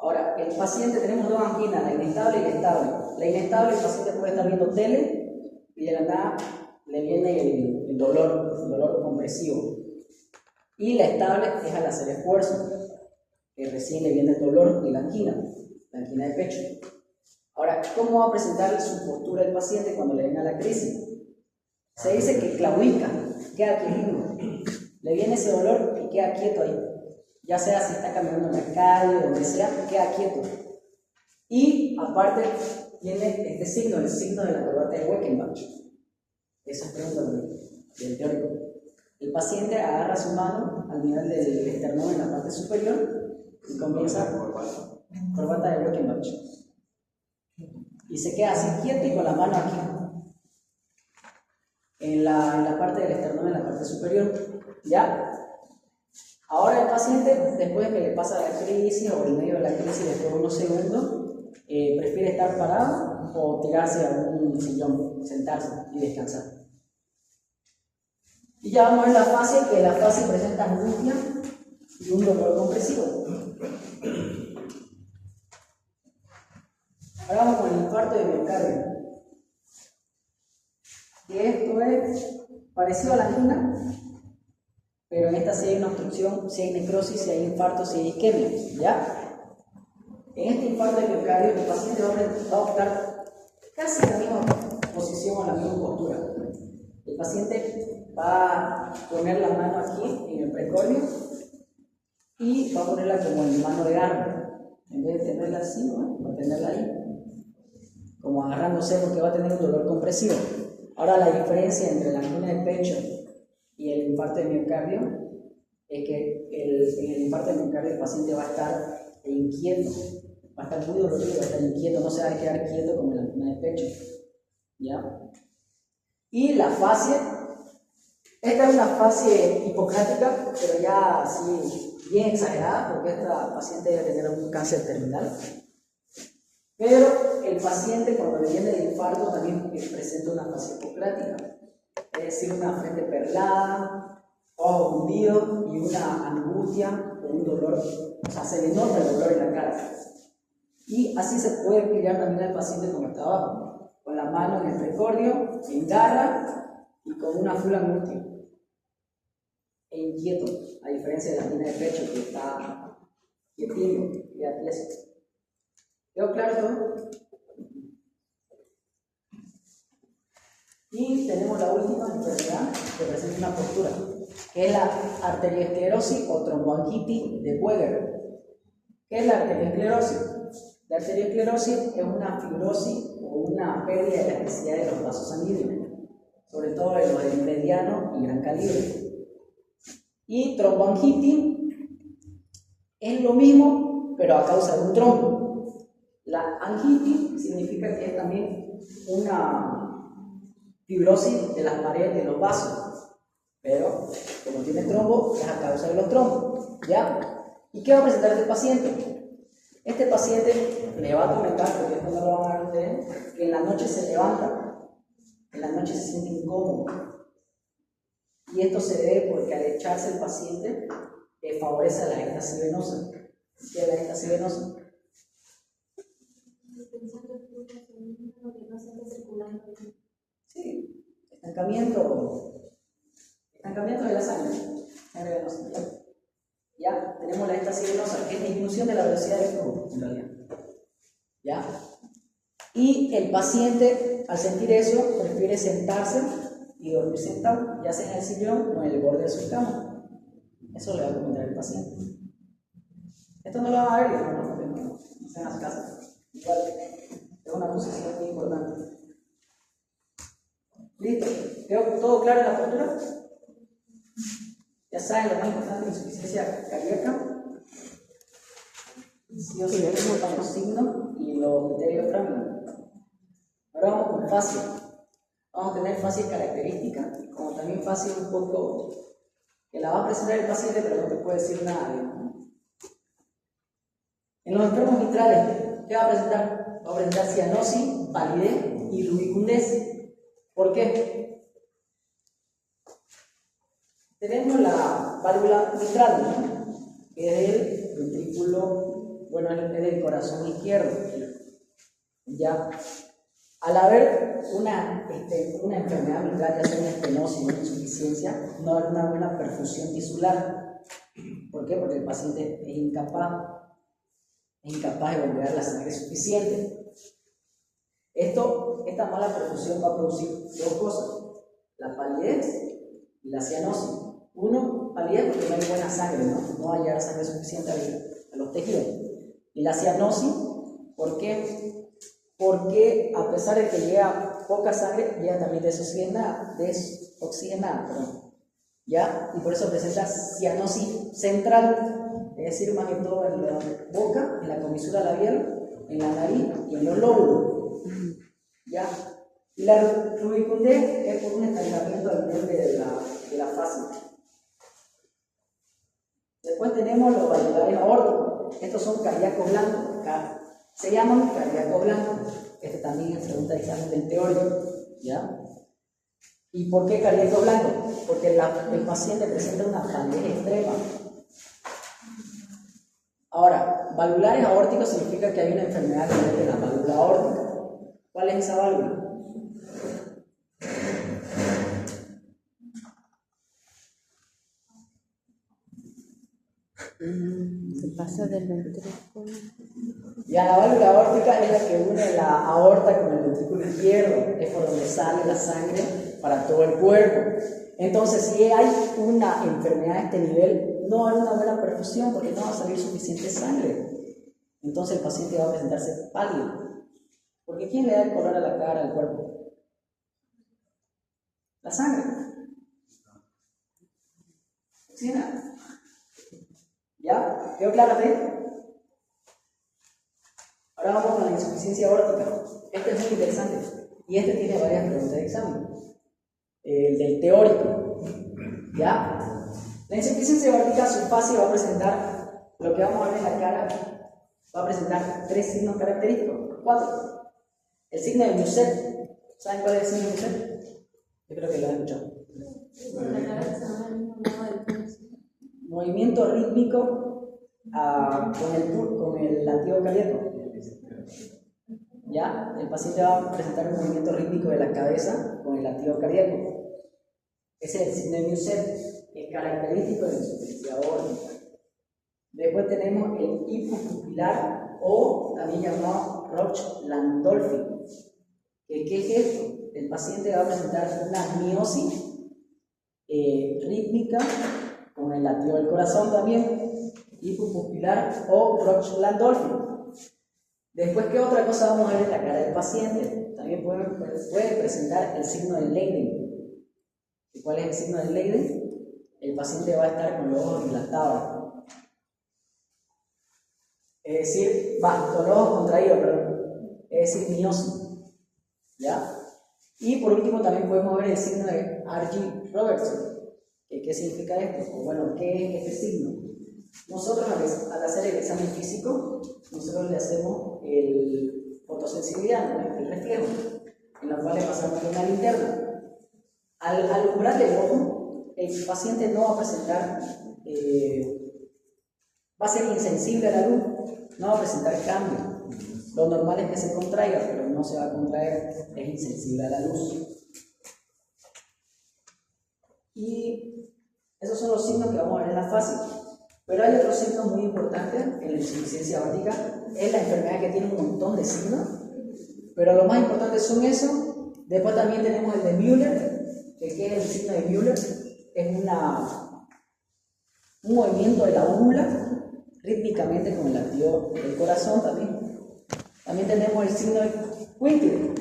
Ahora, el paciente, tenemos dos anginas, la inestable y la estable. La inestable, el paciente puede estar viendo tele y de la nada le viene el dolor compresivo. Y la estable es al hacer esfuerzo, que recién le viene el dolor y la angina de pecho. Ahora, ¿cómo va a presentar su postura el paciente cuando le venga la crisis? Se dice que claudica, queda quieto, le viene ese dolor y queda quieto ahí. Ya sea si está caminando en la calle, donde sea, queda quieto. Y aparte tiene este signo, el signo de la corbata de Weckenbach. Esa es pregunta del teórico. El paciente agarra su mano al nivel del esternón en la parte superior y comienza corbata de Weckenbach. Y se queda así quieto y con la mano aquí. En la parte del esternón, en la parte superior. ¿Ya? Ahora el paciente, después de que le pasa la crisis o en medio de la crisis, después de unos segundos, prefiere estar parado o tirarse a un sillón, sentarse y descansar. Y ya vamos a ver la fascia, que la fascia presenta angustia y un dolor compresivo. Ahora vamos con el infarto de miocardio. Que esto es parecido a la angina, pero en esta sí hay una obstrucción, si hay necrosis, si hay infarto, si hay isquemia, ¿ya? En este infarto de miocardio, el paciente va a optar casi en la misma posición o en la misma postura. El paciente va a poner la mano aquí en el precordio y va a ponerla como en mano de arma. En vez de tenerla así, ¿no? Va a tenerla ahí, como agarrándose, porque va a tener un dolor compresivo. Ahora, la diferencia entre la angina de pecho y el infarto de miocardio es que en el infarto de miocardio el paciente va a estar inquieto, va a estar muy dolorido, va a estar inquieto, no se va a quedar quieto como en la angina de pecho, ¿ya? Y la fascia, esta es una fascia hipocrática, pero ya así bien exagerada, porque esta paciente debe tener un cáncer terminal. Pero el paciente, cuando le viene el infarto, también presenta una fascia hipocrática, es decir, una frente perlada, ojos hundidos y una angustia o un dolor, o sea, se le nota el dolor en la cara. Y así se puede pillar también al paciente como está abajo, con la mano en el precordio, en garra y con una full angustia e inquieto, a diferencia de la angina de pecho que está quietino y atieso. ¿Quedó claro todo? Y tenemos la última enfermedad que presenta una postura, que es la arteriosclerosis o tromboangitis de Buerger. ¿Qué es la arteriosclerosis? La arteriosclerosis es una fibrosis o una pérdida de elasticidad de los vasos sanguíneos, sobre todo en los de mediano y gran calibre. Y tromboangitis es lo mismo, pero a causa de un trombo. La angitis significa que es también una fibrosis de las paredes de los vasos, pero como tiene trombo, es a causa de los trombos, ¿ya? ¿Y qué va a presentar este paciente? Este paciente le va a comentar, porque esto no lo van a ver ustedes, que en la noche se levanta, en la noche se siente incómodo. Y esto se debe porque al echarse el paciente favorece a la éxtasis venosa. ¿Qué es la éxtasis venosa? Sí, estancamiento de la sangre venosa. Ya, tenemos la éxtasis venosa, que es disminución de la velocidad del flujo, en realidad. ¿Ya? Y el paciente, al sentir eso, prefiere sentarse y dormir sentado, ya sea en el sillón o en el borde de su cama. Eso le va a comentar el paciente. Esto no lo van a ver, no sean las casas. Igual, es una posición muy importante. ¿Listo? ¿Quedó todo claro en la postura? Ya saben lo más importante, insuficiencia cardíaca. Sí o sí, los signos y los criterios prácticos. Ahora vamos con fascia. Vamos a tener fascia característica, como también fascia un poco que la va a presentar el paciente, pero no te puede decir nada. En los enfermos mitrales, ¿qué va a presentar? Va a presentar cianosis, palidez y rubicundez. ¿Por qué? Tenemos la válvula mitral, ¿no? Que es el ventrículo, bueno, es del corazón izquierdo. Ya, al haber una enfermedad mitral, ya sea una estenosis o una insuficiencia, no hay una buena perfusión tisular. ¿Por qué? Porque el paciente es incapaz de bombear la sangre suficiente. Esta mala perfusión va a producir dos cosas: la palidez y la cianosis. Uno, palidez porque no hay buena sangre, no va a llegar sangre suficiente a los tejidos. Y la cianosis, ¿por qué? Porque a pesar de que llega poca sangre, llega también desoxigenada, ¿ya? Y por eso presenta cianosis central, es decir, más que todo en la boca, en la comisura labial, en la nariz y en los lóbulos, ¿ya? Y la rubicundez es por un estancamiento al nivel de la fascia. Después tenemos los valvulares aórticos. Estos son cardíacos blancos. Se llaman cardíacos blancos. Este también es pregunta de examen del teórico, ¿ya? ¿Y por qué caliento blanco? Porque el paciente presenta una palidez extrema. Ahora, valvulares aórticos significa que hay una enfermedad a nivel de la válvula aórtica. ¿Cuál es esa válvula? Se pasa del ventrículo. Ya, la válvula aórtica es la que une la aorta con el ventrículo izquierdo, es por donde sale la sangre para todo el cuerpo. Entonces, si hay una enfermedad a este nivel, no hay una buena perfusión porque no va a salir suficiente sangre. Entonces el paciente va a presentarse pálido. Porque ¿quién le da el color a la cara, al cuerpo? La sangre. ¿Sí? ¿Ya? ¿Quedó claro ahí? Ahora vamos con la insuficiencia aórtica. Este es muy interesante y este tiene varias preguntas de examen. El del teórico. ¿Ya? La insuficiencia aórtica, su fase va a presentar, lo que vamos a ver en la cara, va a presentar 3 signos característicos. 4. El signo de Muset. ¿Saben cuál es el signo de Muset? Yo creo que lo han escuchado. Movimiento rítmico con el latido cardíaco. ¿Ya? El paciente va a presentar un movimiento rítmico de la cabeza con el latido cardíaco. Ese es el signo de Muset, es característico de la insuficiencia aórtica. Después tenemos el hipopupilar o también llamado Rocch-Landolfi. ¿Qué es esto? El paciente va a presentar una miosis rítmica con el latido del corazón también, hipopupilar o Rocch-Landolfi. Después, ¿qué otra cosa vamos a ver en la cara del paciente? También puede presentar el signo de Leiden. ¿Y cuál es el signo de Leiden? El paciente va a estar con los ojos dilatados. Es decir, con los ojos contraídos, perdón. Es decir, miosis. ¿Ya? Y por último también podemos ver el signo de R.G. ¿Qué significa esto? O bueno, ¿qué es este signo? Nosotros al hacer el examen físico, nosotros le hacemos el fotosensibilidad, ¿no? El reflejo, en la cual le pasamos una linterna. Al alumbrar el ojo, el paciente no va a presentar, va a ser insensible a la luz, no va a presentar cambio. Lo normal es que se contraiga, pero no se va a contraer, es insensible a la luz. Y esos son los signos que vamos a ver en la fase. Pero hay otros signos muy importantes en la insuficiencia aórtica. Es la enfermedad que tiene un montón de signos, pero lo más importante son esos. Después también tenemos el de Müller, que es el signo de Müller. Es un movimiento de la úvula rítmicamente con el latido del corazón también. También tenemos el signo de Quintil,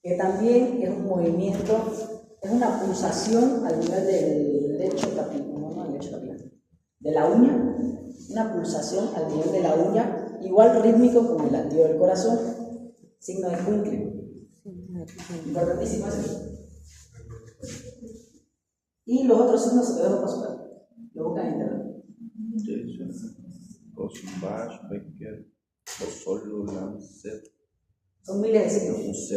que también es un movimiento, es una pulsación al nivel del lecho capilar, de la uña, una pulsación al nivel de la uña, igual rítmico como el latido del corazón, signo de Quintil. Importantísimo eso. Y los otros signos se los dejo pasar, lo buscan en internet. Son miles de signos.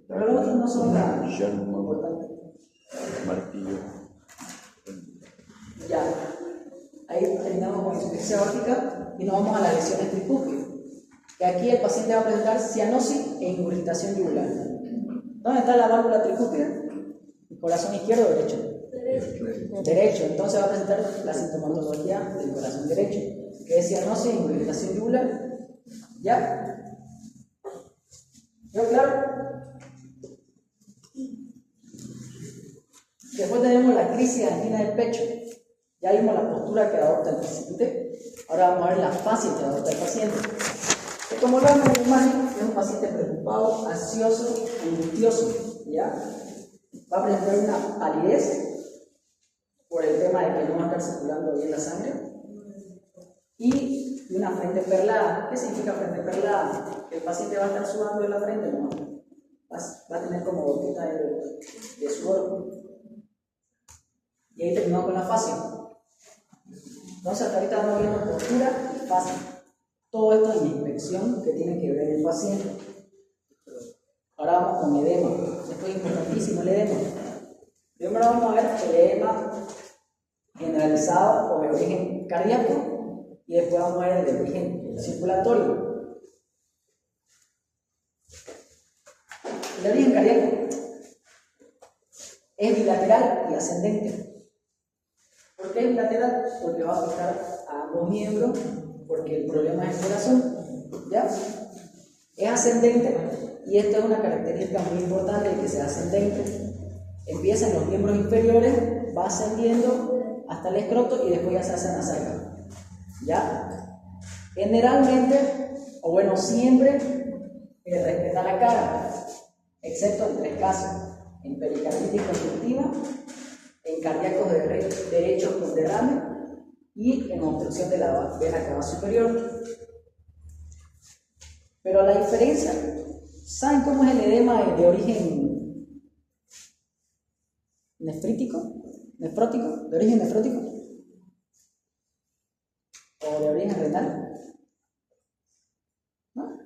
Pero los otros no son tan importantes. Martillo. Ya. Ahí terminamos con la insuficiencia aórtica y nos vamos a las lesiones tricúspide. Que aquí el paciente va a presentar cianosis e ingurgitación yugular. ¿Dónde está la válvula tricúspide? ¿El corazón izquierdo o derecho? Derecho. Entonces va a presentar la sintomatología del corazón derecho, que es cianosis e ingurgitación yugular. ¿Ya? ¿Quedó claro? Después tenemos la crisis de angina del pecho. Ya vimos la postura que adopta el paciente. Ahora vamos a ver la fase que adopta el paciente. Que como lo vemos en la imagen, es un paciente preocupado, ansioso, angustioso. ¿Ya? Va a presentar una palidez por el tema de que no va a estar circulando bien la sangre. Y una frente perlada. ¿Qué significa frente perlada? Que el paciente va a estar sudando en la frente, ¿no? Va a tener como gotita de sudor. Y ahí terminamos con la fase. Entonces hasta ahorita estamos viendo postura y fase. Todo esto es una inspección que tiene que ver el paciente. Ahora vamos con edema. Esto es importantísimo, el edema. Primero vamos a ver el edema generalizado o de origen cardíaco y después vamos a ver el de origen circulatorio. El origen cardíaco es bilateral y ascendente. ¿Por qué es bilateral? Porque va a afectar a ambos miembros, porque el problema es el corazón. ¿Ya? Es ascendente y esto es una característica muy importante de que sea ascendente. Empieza en los miembros inferiores, va ascendiendo hasta el escroto y después ya se hace en la sarga. ¿Ya? Generalmente, o bueno, siempre respeta la cara, excepto en 3 casos: en pericarditis constrictiva, en cardíacos derechos con derrame y en obstrucción de la vena cava superior. Pero la diferencia, ¿saben cómo es el edema de origen nefrótico? ¿De origen nefrótico? ¿O de origen renal? ¿No?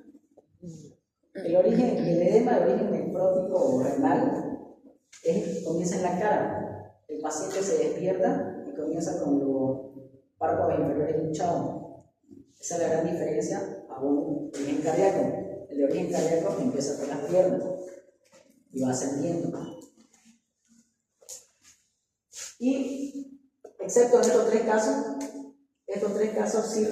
El edema de origen nefrótico o renal comienza en la cara. El paciente se despierta y comienza con los párpados inferiores hinchados. Esa es la gran diferencia a un origen cardíaco. El de origen cardíaco empieza por las piernas y va ascendiendo. Y, excepto en estos tres casos sí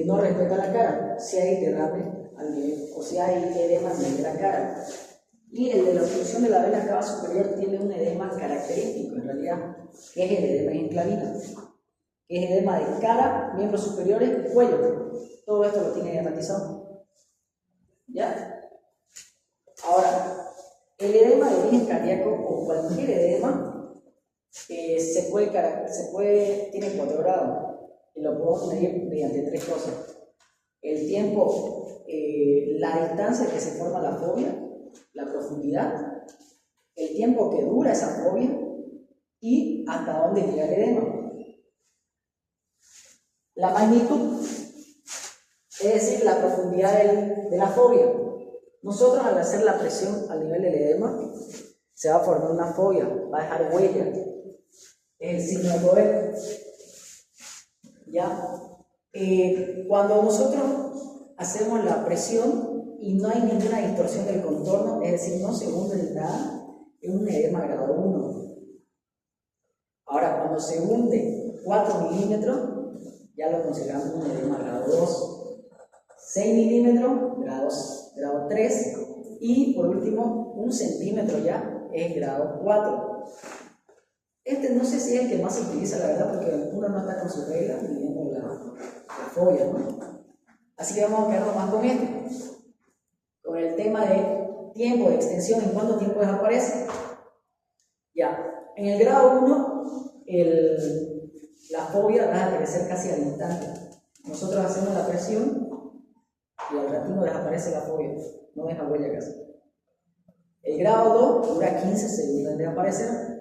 no respeta la cara, si hay derrame al nivel, o si hay edema al nivel de la cara. Y el de la obstrucción de la vena cava superior tiene un edema característico, en realidad, que es el edema en clavina, que es edema de cara, miembros superiores y cuello. Todo esto lo tiene diagramizado. ¿Ya? Ahora, el edema de origen cardíaco o cualquier edema tiene 4 grados y lo podemos medir mediante 3 cosas: el tiempo, la distancia que se forma la fobia, la profundidad, el tiempo que dura esa fobia y hasta dónde llega el edema. La magnitud, es decir, la profundidad de la fobia. Nosotros, al hacer la presión al nivel del edema, se va a formar una fobia, va a dejar huella. Es el signo de Robert. ¿Ya? Cuando nosotros hacemos la presión y no hay ninguna distorsión del contorno, es decir, no se hunde ni nada, es un edema grado 1. Ahora, cuando se hunde 4 milímetros, ya lo consideramos un edema grado 2. 6 milímetros, grado 3. Y por último, 1 centímetro ya es grado 4. No sé si es el que más se utiliza, la verdad, porque uno no está con sus reglas midiendo la fobia, ¿no? Así que vamos a quedarnos más con esto, con el tema de tiempo de extensión, en cuánto tiempo desaparece. Ya, en el grado 1, la fobia va a crecer casi al instante. Nosotros hacemos la presión y al ratito desaparece la fobia, no deja huella casi. El grado 2 dura 15 segundos en desaparecer.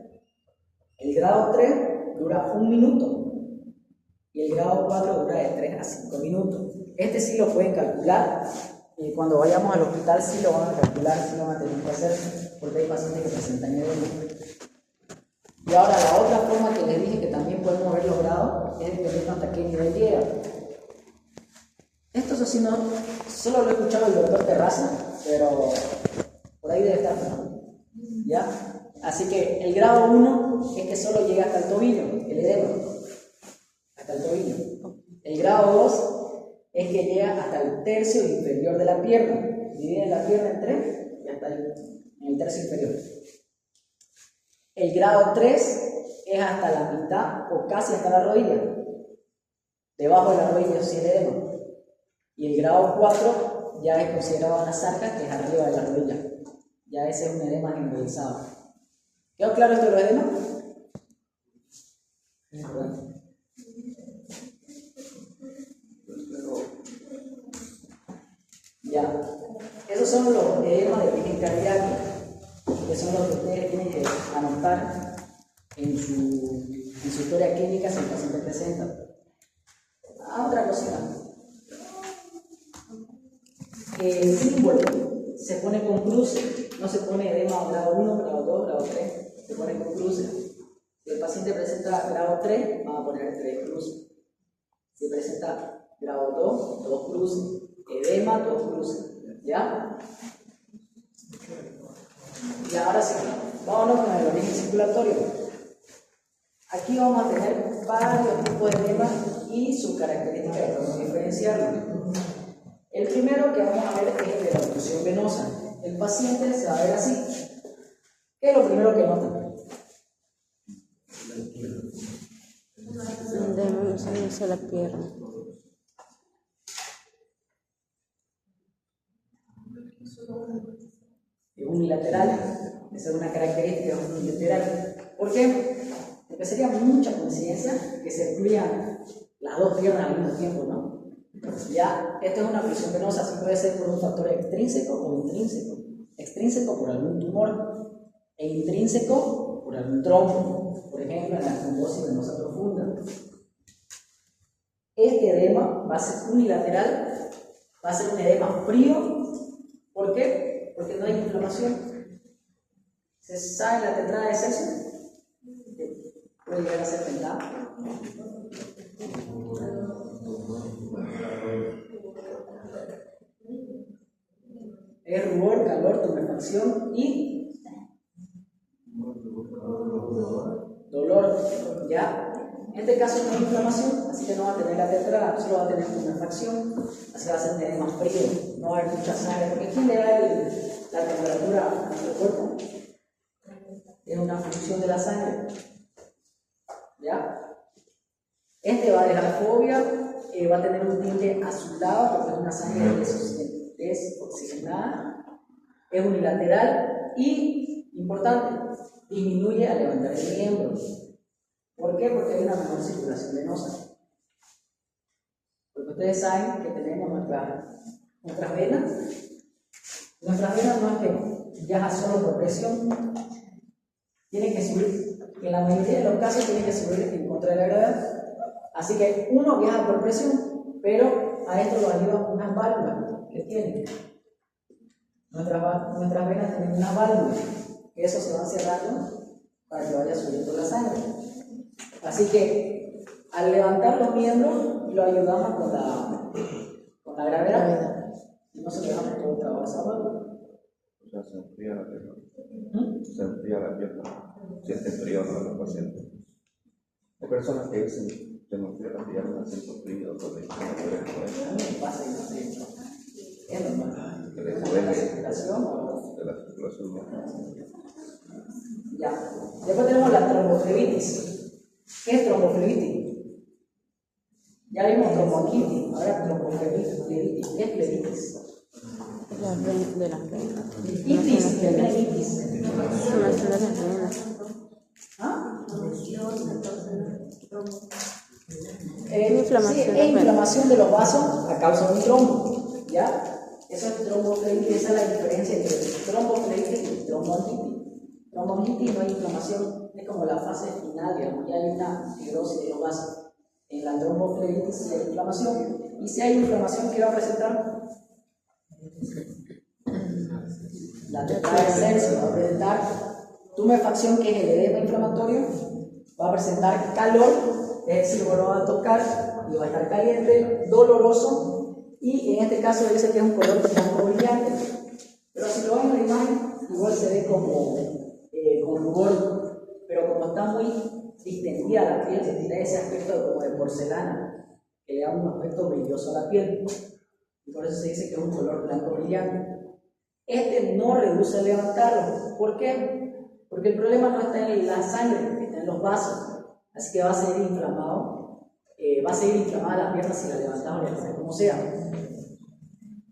El grado 3 dura 1 minuto y el grado 4 dura de 3 a 5 minutos. Este sí lo pueden calcular y cuando vayamos al hospital sí lo van a calcular, sí lo van a tener que hacer, porque hay pacientes que presentan edema. Y ahora la otra forma que les dije que también podemos ver los grados es dependiendo hasta qué nivel llega. Esto sí no, solo lo he escuchado el doctor Terraza, pero por ahí debe estar, ¿ya? Así que el grado 1 es que solo llega hasta el tobillo, el edema, hasta el tobillo. El grado 2 es que llega hasta el tercio inferior de la pierna. Dividen la pierna en 3 y hasta ahí, en el tercio inferior. El grado 3 es hasta la mitad o casi hasta la rodilla. Debajo de la rodilla sí el edema. Y el grado 4 ya es considerado una sarca, que es arriba de la rodilla. Ya ese es un edema generalizado. ¿Quedó claro esto de los edemas? Ya. Esos son los edemas de origen cardíaco, que son los que ustedes tienen que anotar en su historia clínica si el paciente presenta. Otra cosita. El símbolo se pone con cruce, no se pone edema grado 1, grado 2, grado 3. se pone con cruces. Si el paciente presenta grado 3, vamos a poner 3 cruces. Si presenta grado 2, 2 cruces. Edema, 2 cruces. ¿Ya? Y ahora sí, vámonos con el origen circulatorio. Aquí vamos a tener varios tipos de edema y sus características de cómo diferenciarlos. El primero que vamos a ver es el de la obstrucción venosa. El paciente se va a ver así. ¿Qué es lo primero que nota? De la pierna. Es unilateral. Esa es una característica unilateral. ¿Por qué? Porque sería mucha coincidencia que se excluyan las dos piernas al mismo tiempo, ¿no? Ya, esto es una obstrucción venosa, así puede ser por un factor extrínseco o intrínseco. Extrínseco por algún tumor e intrínseco por algún trombo, por ejemplo en la trombosis venosa profunda. Este edema va a ser unilateral, va a ser un edema frío. ¿Por qué? Porque no hay inflamación. ¿Se sabe la tetrada de Celsius? Puede llegar a ser templada. Es rubor, calor, tumefacción y dolor. ¿Ya? En este caso no hay inflamación, así que no va a tener la tetrada, solo va a tener tumefacción, así que va a ser un edema frío, no va a haber mucha sangre, porque ¿quién le da la temperatura a nuestro cuerpo? Es una función de la sangre. ¿Ya? Este va a dejar fobia, va a tener un tinte azulado porque es una sangre desoxigenada, es unilateral y, importante, disminuye al levantar el miembro. ¿Por qué? Porque hay una menor circulación venosa. Porque ustedes saben que tenemos nuestras venas. Nuestras venas no es que viajan solo por presión, tienen que subir. En la mayoría de los casos tienen que subir en contra de la gravedad. Así que uno viaja por presión, pero a esto lo ayudan unas válvulas que tienen. Nuestras venas tienen unas válvulas, que eso se van cerrando para que vaya subiendo la sangre. Así que al levantar los miembros lo ayudamos con la gravedad y no se le dejamos todo el trabajo a esa válvula. O sea, se enfría la pierna. Se enfría la pierna. Siente frío a los pacientes. Hay personas que dicen que no enfría la pierna, siento frío, todo esto. A mí me pasa y no sé. Es normal. Que le duele ¿La circulación o...? de la circulación. Ya. Después tenemos la tromboflebitis. ¿Qué es tromboflebitis? Ya vimos tromboquitis, ahora tromboflebitis. ¿Qué es flebitis? De las venas. Itis, ¿qué es itis? Inflamación de las venas. ¿Ah? Inflamación Sí, de las es venas. inflamación de los vasos a causa de un trombo. ¿Ya? Eso es tromboflebitis, esa es la diferencia entre tromboflebitis y tromboquitis. Tromboquitis no hay inflamación, es como la fase final, digamos, ya hay una fibrosis de los vasos. En la tromboflebitis sí hay inflamación. Y si hay inflamación, ¿qué va a presentar? La tetrada de Celsius va a presentar tumefacción, que es el edema inflamatorio, va a presentar calor, es decir, lo va a tocar y va a estar caliente, doloroso, y en este caso dice que es un color blanco brillante. Pero si lo ven en la imagen, igual se ve como con rubor, pero como está muy distendida la piel, se tiene ese aspecto como de porcelana, que le da un aspecto brilloso a la piel, y por eso se dice que es un color blanco brillante. Este no reduce el levantarlo. ¿Por qué? Porque el problema no está en la sangre, está en los vasos. Así que va a seguir inflamado. Va a seguir inflamada la pierna si la levantamos, como sea.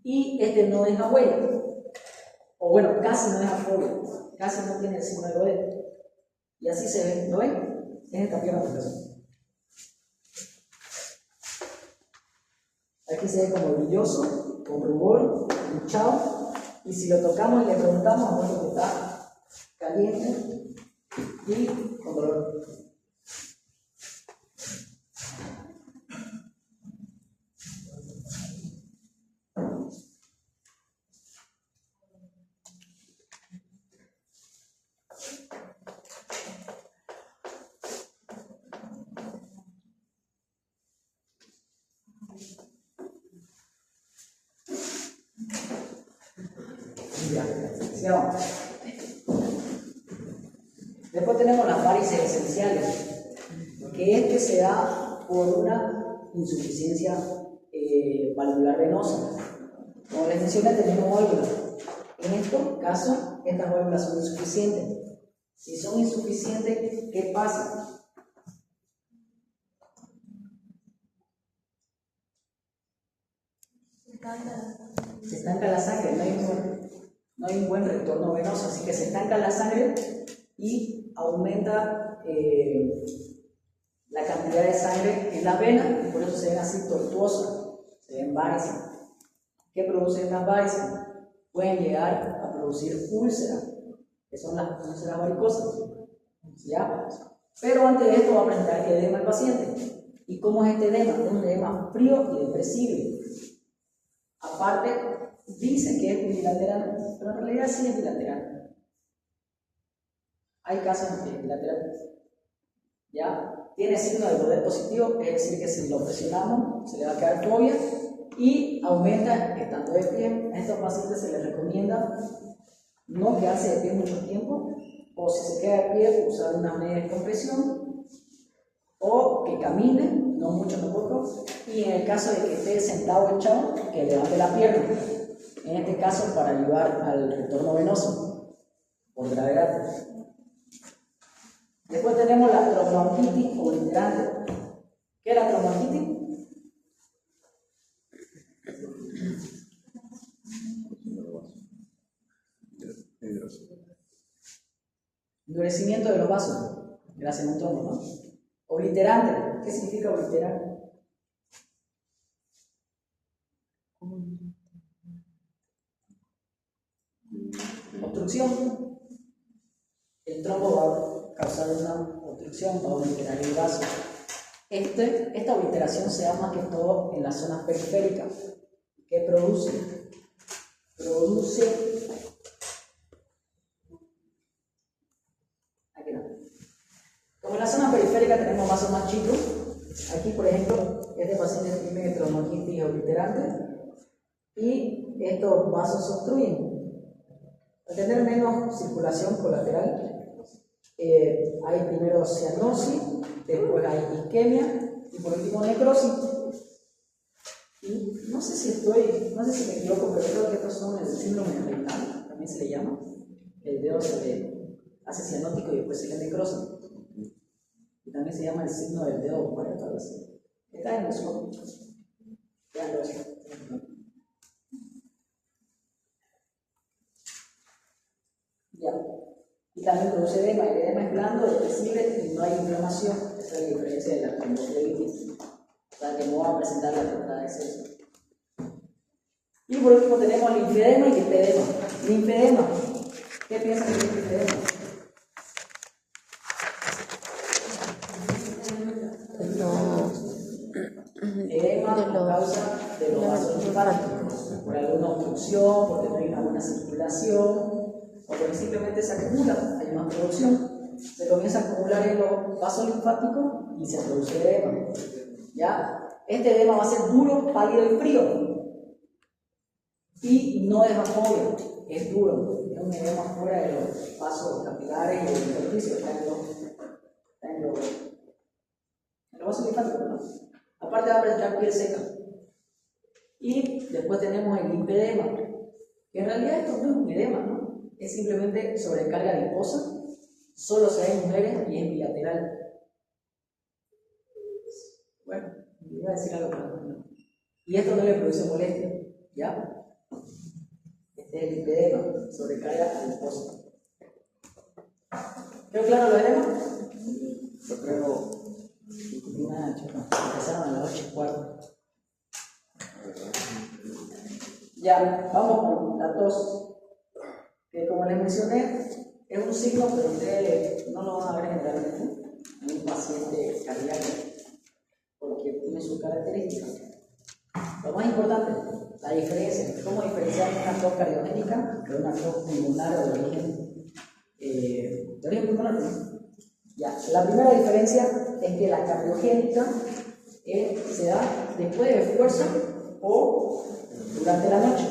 Y este no deja huella. O bueno, casi no deja fobia. Casi no tiene el signo de Godet. Y así se ve. ¿Lo ven? Es esta pierna de persona. Aquí se ve como brilloso, con rubor, hinchado. Y si lo tocamos y le preguntamos, bueno, que está caliente y con dolor. Sigamos. Después tenemos las varices esenciales, que este se da por una insuficiencia valvular venosa. Como les mencioné, tenemos válvulas. En estos casos, estas válvulas son insuficientes. Si son insuficientes, ¿qué pasa? Se estanca la sangre, no hay un buen retorno venoso, así que se estanca la sangre y aumenta la cantidad de sangre en la vena y por eso se ven así tortuosas, se ven varices. ¿Qué producen las varices? Pueden llegar a producir úlceras, que son las úlceras varicosas, ¿ya? Pero antes de esto va a presentar edema al paciente. ¿Y cómo es este edema? Es un edema frío y depresible. Aparte, dicen que es unilateral, pero en realidad sí es bilateral. Hay casos en que es bilateral. ¿Ya? Tiene signo de poder positivo, es decir, que si lo presionamos, se le va a quedar fobia y aumenta estando de pie. A estos pacientes se les recomienda no quedarse de pie mucho tiempo, o si se queda de pie, usar una media de compresión, o que camine, no mucho tampoco, y en el caso de que esté sentado o echado, que levante la pierna. En este caso, para ayudar al retorno venoso, por gravedad. Después tenemos la trombotitis obliterante. ¿Qué es la trombotitis? Endurecimiento de los vasos, gracias a un trombo, ¿no? Obliterante, ¿qué significa obliterar? Obstrucción. El trombo va a causar una obstrucción, va a obliterar el vaso. Esta obliteración se da más que todo en las zonas periféricas. ¿Qué produce? Aquí no. Como en la zona periférica tenemos vasos más chicos, aquí por ejemplo, este paciente tiene trombotitis obliterante y estos vasos se obstruyen. Al tener menos circulación colateral, hay primero cianosis, después hay isquemia y por último necrosis. Y no sé si me equivoco, pero creo que estos son el síndrome renal, también se le llama. El dedo se le hace cianótico y después se le necrosa. Y también se llama el signo del dedo muerto, algo así. Está en el suelo. Veanlo eso. Ya. Y también produce edema. El edema es blando, depresible y no hay inflamación. Esa es la diferencia de la tromboflebitis. O sea, que no va a presentar la enfermedad de exceso. Y por último tenemos linfedema y lipedema. Linfedema. ¿Qué piensan de linfedema? Edema a causa de los vasos linfáticos, por alguna obstrucción, porque no hay una buena circulación, o porque simplemente se acumula, hay una producción, se comienza a acumular en los vasos linfáticos y se produce edema. ¿Ya? Este edema va a ser duro, pálido y frío. Y no es fobia, es duro, es un edema fuera de los vasos capilares y el intersticio, está en los vasos linfáticos, ¿no? Aparte va a presentar piel seca. Y después tenemos el lipedema, que en realidad esto no es un edema, ¿no? Es simplemente sobrecarga adiposa, solo se da en mujeres y es bilateral. Bueno, iba a decir algo, pero no. Y esto no le produce molestia, ¿ya? Este es el lipedema, sobrecarga adiposa. ¿Quedó claro los edemas? Yo creo. Empezaron a las 8:15. Ya, vamos con la tos, que como les mencioné, es un signo, pero ustedes no lo van a ver generalmente en un paciente cardíaco, porque tiene sus características. Lo más importante, la diferencia, cómo diferenciar una tos cardiogénica de una tos pulmonar o de origen pulmonar. Ya, la primera diferencia es que la cardiogénica se da después de esfuerzo o durante la noche.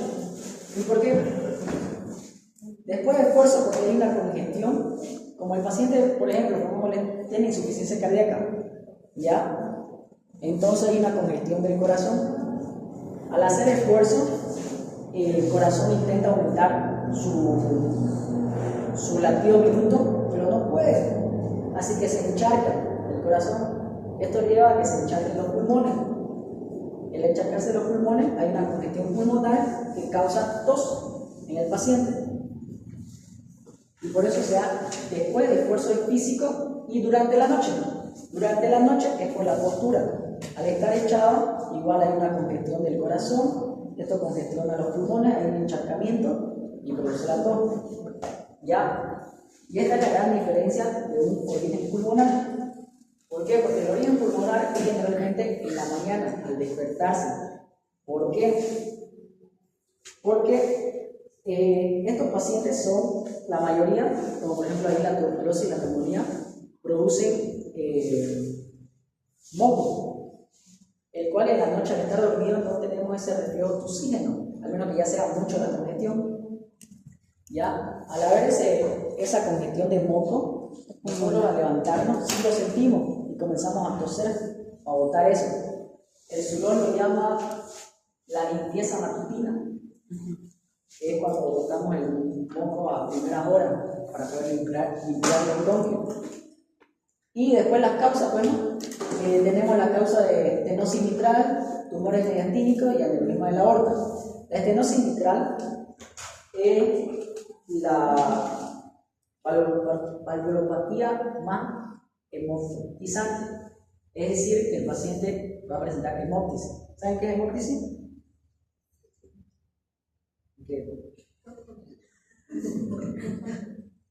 ¿Y por qué? Después de esfuerzo, porque hay una congestión, como el paciente, por ejemplo, tiene insuficiencia cardíaca, ¿ya? Entonces hay una congestión del corazón. Al hacer esfuerzo, el corazón intenta aumentar su latido minuto, pero no puede. Así que se encharca el corazón. Esto lleva a que se encharquen los pulmones. El encharcarse los pulmones, hay una congestión pulmonar que causa tos en el paciente. Y por eso se da después de esfuerzo físico y durante la noche. Durante la noche es por la postura. Al estar echado, igual hay una congestión del corazón, esto congestiona los pulmones, hay un encharcamiento y produce la tos. ¿Ya? Y esta es la gran diferencia de un origen pulmonar. ¿Por qué? Porque el origen pulmonar es generalmente en la mañana, al despertarse. ¿Por qué? Porque estos pacientes son, la mayoría, como por ejemplo ahí la tuberculosis y la neumonía, producen moco, el cual en la noche al estar dormido no tenemos ese resfriado de oxígeno, al menos que ya sea mucho la congestión. ¿Ya? Al haber esa congestión de moco, nosotros al levantarnos sí lo sentimos y comenzamos a toser, a botar eso. El Zulón lo llama la limpieza matutina, que es cuando botamos el moco a primeras horas para poder limpiar los bronquios. Y después las causas, bueno, tenemos la causa de estenosis mitral, tumores mediastínicos y aneurisma de la aorta. La estenosis mitral es la valvulopatía más hemoptizante, es decir, que el paciente va a presentar hemoptisis. ¿Saben qué es hemoptisis?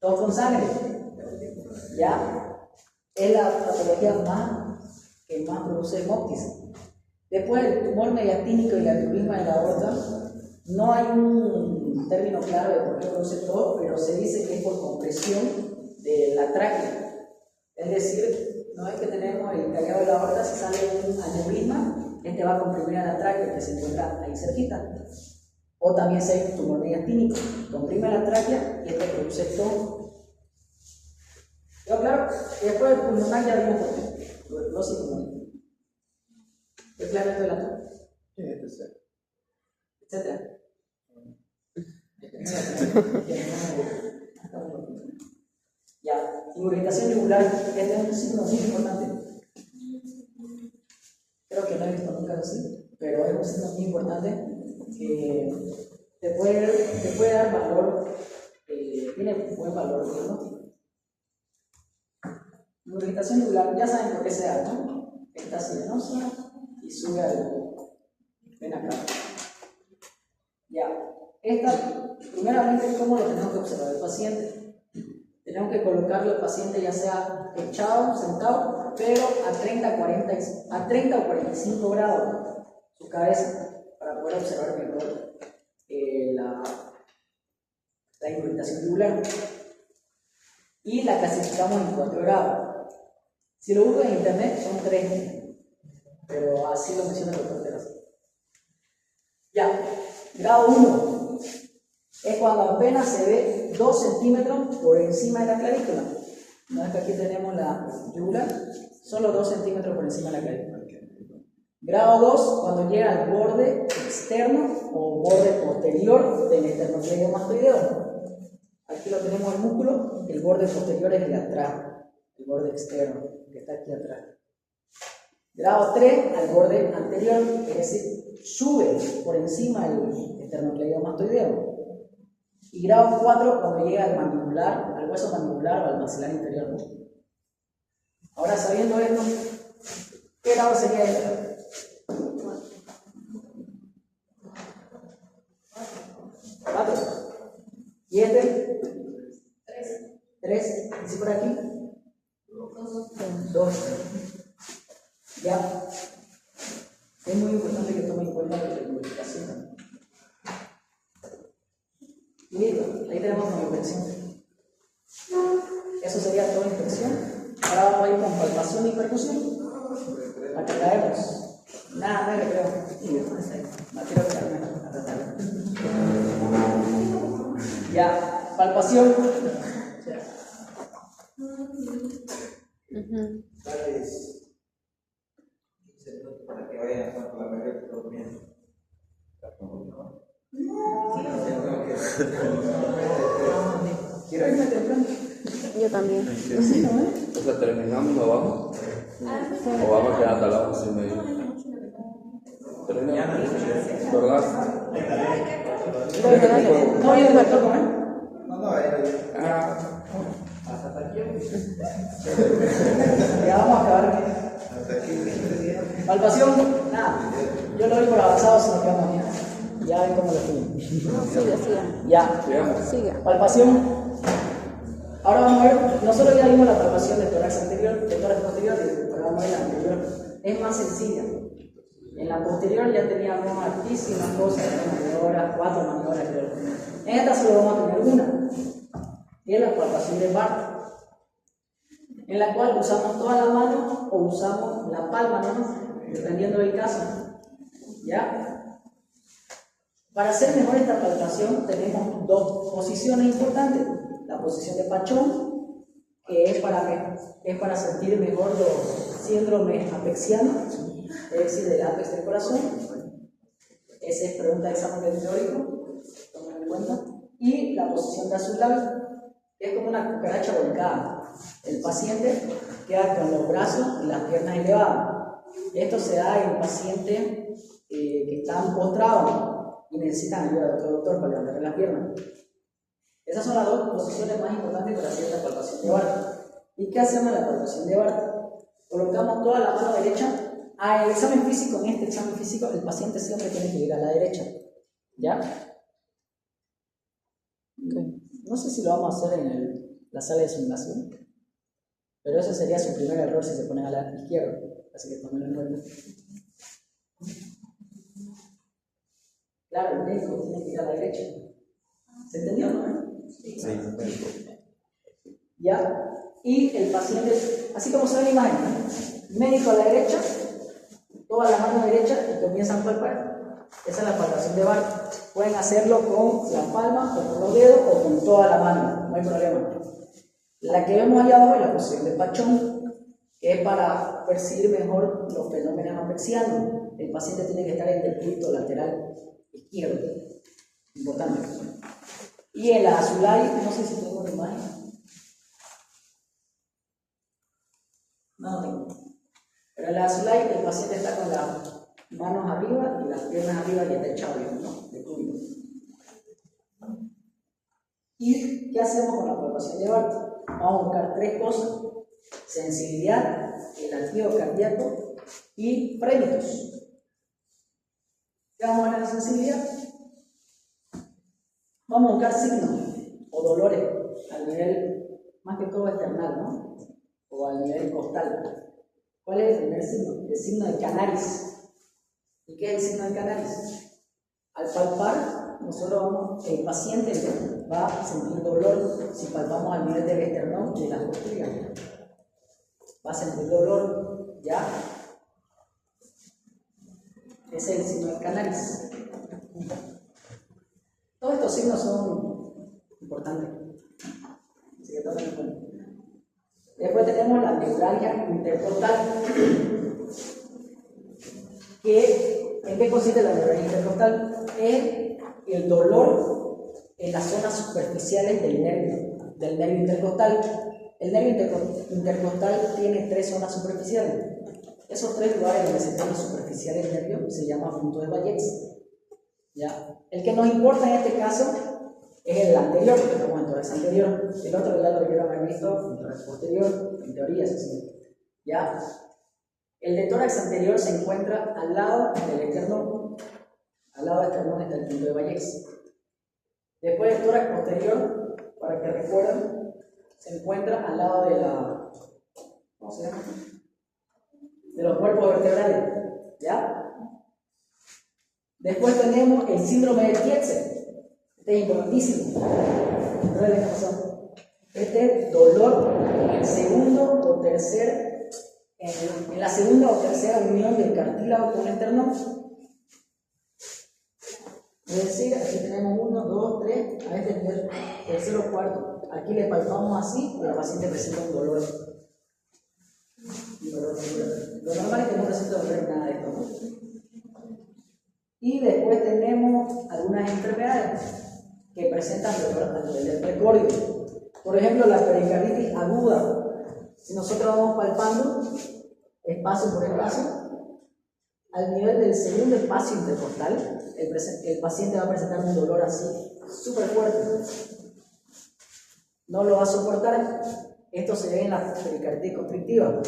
Todo con sangre, ¿ya? Es la patología que más produce hemoptisis. Después, el tumor mediastínico y el aneurisma de la aorta, no hay un término claro de por qué produce todo, pero se dice que es por compresión de la tráquea. Es decir, no es que tenemos el callado de la aorta, si sale un aneurisma, este va a comprimir a la tráquea que se encuentra ahí cerquita. O también si hay un tumor mediastínico, comprime la tráquea y este produce todo. ¿Quedó claro? Y después el pulmonar ya vimos por qué. Tuberculosis pulmonar. ¿Es claro esto de la tos? Etcétera. Ya, irritación yugular, este es un signo muy importante. Creo que no he visto nunca así, pero es un signo muy importante que te puede dar valor, tiene buen valor, ¿no? Irritación yugular, ya saben por qué se da, ¿no? Está sirenosa y sube al. Ven acá. Ya, primeramente, ¿cómo lo tenemos que observar el paciente? Tenemos que colocarlo al paciente ya sea echado, sentado, pero a 30 o 45 grados su cabeza, para poder observar mejor la irritación yugular. Y la clasificamos en 4 grados. Si lo busco en internet son 3, pero así lo menciona el doctor Terrazas. Ya, grado 1 es cuando apenas se ve 2 centímetros por encima de la clavícula. No es que aquí tenemos la yugular, solo 2 centímetros por encima de la clavícula. Grado 2, cuando llega al borde externo o borde posterior del esternocleidomastoideo. Aquí lo tenemos el músculo, el borde posterior es el de atrás, el borde externo, que está aquí atrás. Grado 3, al borde anterior, es decir, sube por encima del esternocleidomastoideo. Y grado 4, cuando llega al mandibular, al hueso mandibular o al maxilar inferior. Ahora, sabiendo esto, ¿qué grado sería este? 4. ¿Y este? 3. ¿Y si por aquí? 2. Ya. Es muy importante que tomen en cuenta la lubricación. Listo, ahí tenemos la inspección. Eso sería toda inspección. Ahora vamos a ir con palpación y percusión. ¿A qué traemos? Nada, no creo. No quiero quedarme a tratar. Ya. Palpación. Ujú. Para que vayan a la media todo bien. Quiero irme temprano. Yo también. O sea, terminamos abajo. O vamos a quedar hasta las 11:30. Terminamos. ¿Verdad? No, yo me toco, ¿eh? Ya vamos a acabar. Palpación, nada. Yo lo doy por avanzado si nos quedamos bien. Ya ven cómo lo estoy. Siga. Ya. Siga. Palpación. Ahora vamos a ver, nosotros ya vimos la palpación del tórax anterior, del tórax posterior, y ahora vamos a ver la anterior. Es más sencilla. En la posterior ya teníamos altísimas cosas, 4 maniobras creo. En esta solo vamos a tener una, que es la palpación de Barth, en la cual usamos toda la mano o usamos la palma, ¿no? Dependiendo del caso. ¿Ya? Para hacer mejor esta palpación tenemos dos posiciones importantes. La posición de Pachón, que es para sentir mejor los síndromes apexianos, es decir, del ápex del corazón. Esa es pregunta de examen teórico, tomen en cuenta. Y la posición de Azulay, que es como una cucaracha volcada. El paciente queda con los brazos y las piernas elevadas. Esto se da en pacientes que están postrados y necesitan ayuda de otro doctor para levantar las piernas. Esas son las dos posiciones más importantes para hacer la palpación de Barth. ¿Y qué hacemos en la palpación de Barth? Colocamos toda la mano derecha. El examen físico, en este examen físico, el paciente siempre tiene que ir a la derecha. ¿Ya? Okay. No sé si lo vamos a hacer en la sala de simulación, pero ese sería su primer error si se ponen a la izquierda. Así que tomen en cuenta. Claro, el médico tiene que ir a la derecha. ¿Se entendió, no? Sí. ¿Ya? Y el paciente, así como se ve en la imagen, médico a la derecha, toda la mano derecha y comienzan a palpar. Esa es la palpación de Barth. Pueden hacerlo con la palma o con los dedos o con toda la mano, no hay problema. La que vemos allá abajo es la posición de Pachón, que es para percibir mejor los fenómenos apexianos. El paciente tiene que estar en el decúbito lateral izquierdo. Importante. Y el Azulay, no sé si tengo una imagen. No tengo. Pero en el Azulay el paciente está con las manos arriba y las piernas arriba y está echado, ¿no? De cúbito. ¿Y qué hacemos con la palpación de Barth? Vamos a buscar tres cosas: sensibilidad, el latido cardíaco y frénitos. ¿Qué vamos a ver en la sensibilidad? Vamos a buscar signos o dolores al nivel, más que todo external, ¿no? O al nivel costal. ¿Cuál es el primer signo? El signo de Canaris. ¿Y qué es el signo de Canaris? Al palpar, el paciente va a sentir dolor si palpamos al nivel del esternón y de las costillas. Va a sentir dolor, ¿ya? Ese es el signo de Canaris. Todos estos signos son importantes, así que tomen en cuenta. Después tenemos la neuralgia intercostal. ¿En qué consiste la neuralgia intercostal? Es el dolor en las zonas superficiales del nervio intercostal. El nervio intercostal tiene tres zonas superficiales. Esos tres lugares donde se encuentran superficiales del nervio se llaman puntos de Bayes. ¿Ya? El que nos importa en este caso es el anterior, porque como el tórax anterior. El otro ya lo vieron haber visto, el tórax posterior, en teoría es así. ¿Ya? El de tórax anterior se encuentra al lado del esternón. Al lado del esternón está el punto de Bayes. Después el tórax posterior, para que recuerden, se encuentra al lado de la... ¿Cómo se llama? De los cuerpos vertebrales. ¿Ya? Después tenemos el síndrome de Tietze. Este es importantísimo. Este es dolor en el segundo o tercer, en la segunda o tercera unión del cartílago con el esternón. Es decir, aquí tenemos 1, 2, 3, a este nivel, tercero o cuarto. Aquí le palpamos así y el paciente presenta un dolor. Lo normal es que no presente dolor en nada de esto, ¿no? Y después tenemos algunas enfermedades que presentan dolor a nivel del precordio. Por ejemplo, la pericarditis aguda. Si nosotros vamos palpando espacio por espacio, al nivel del segundo espacio intercostal, el paciente va a presentar un dolor así, súper fuerte. No lo va a soportar. Esto se ve en la pericarditis constrictiva.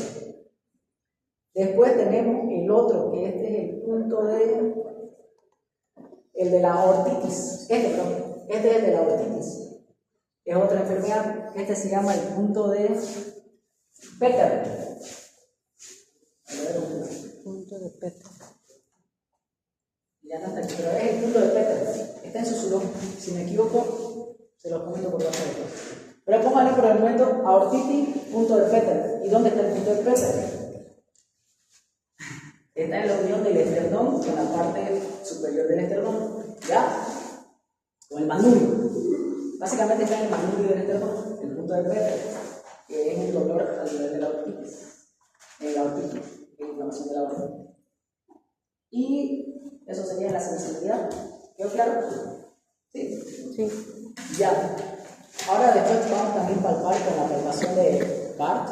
Después tenemos el otro, que este es el punto el de la aortitis. Este es el de la aortitis. Es otra enfermedad. Este se llama el punto de Peter. Punto de Peter. Ya no está aquí, pero es el punto de Peter. Está en su sulón. Si me equivoco, se los comento por WhatsApp. Pero pónganle por el momento aortitis, punto de Peter. ¿Y dónde está el punto de Peter? Está en la unión del esternón con la parte superior del esternón. ¿Ya? Con el manubrio. Básicamente está en el manubrio del esternón, el punto de Peter, que es un dolor a nivel de la aortitis. La aortitis, la inflamación de la aorta. Y eso sería la sensibilidad. ¿Quedó claro? ¿Sí? Sí. Ya. Ahora después vamos también a palpar con la palpación de Bart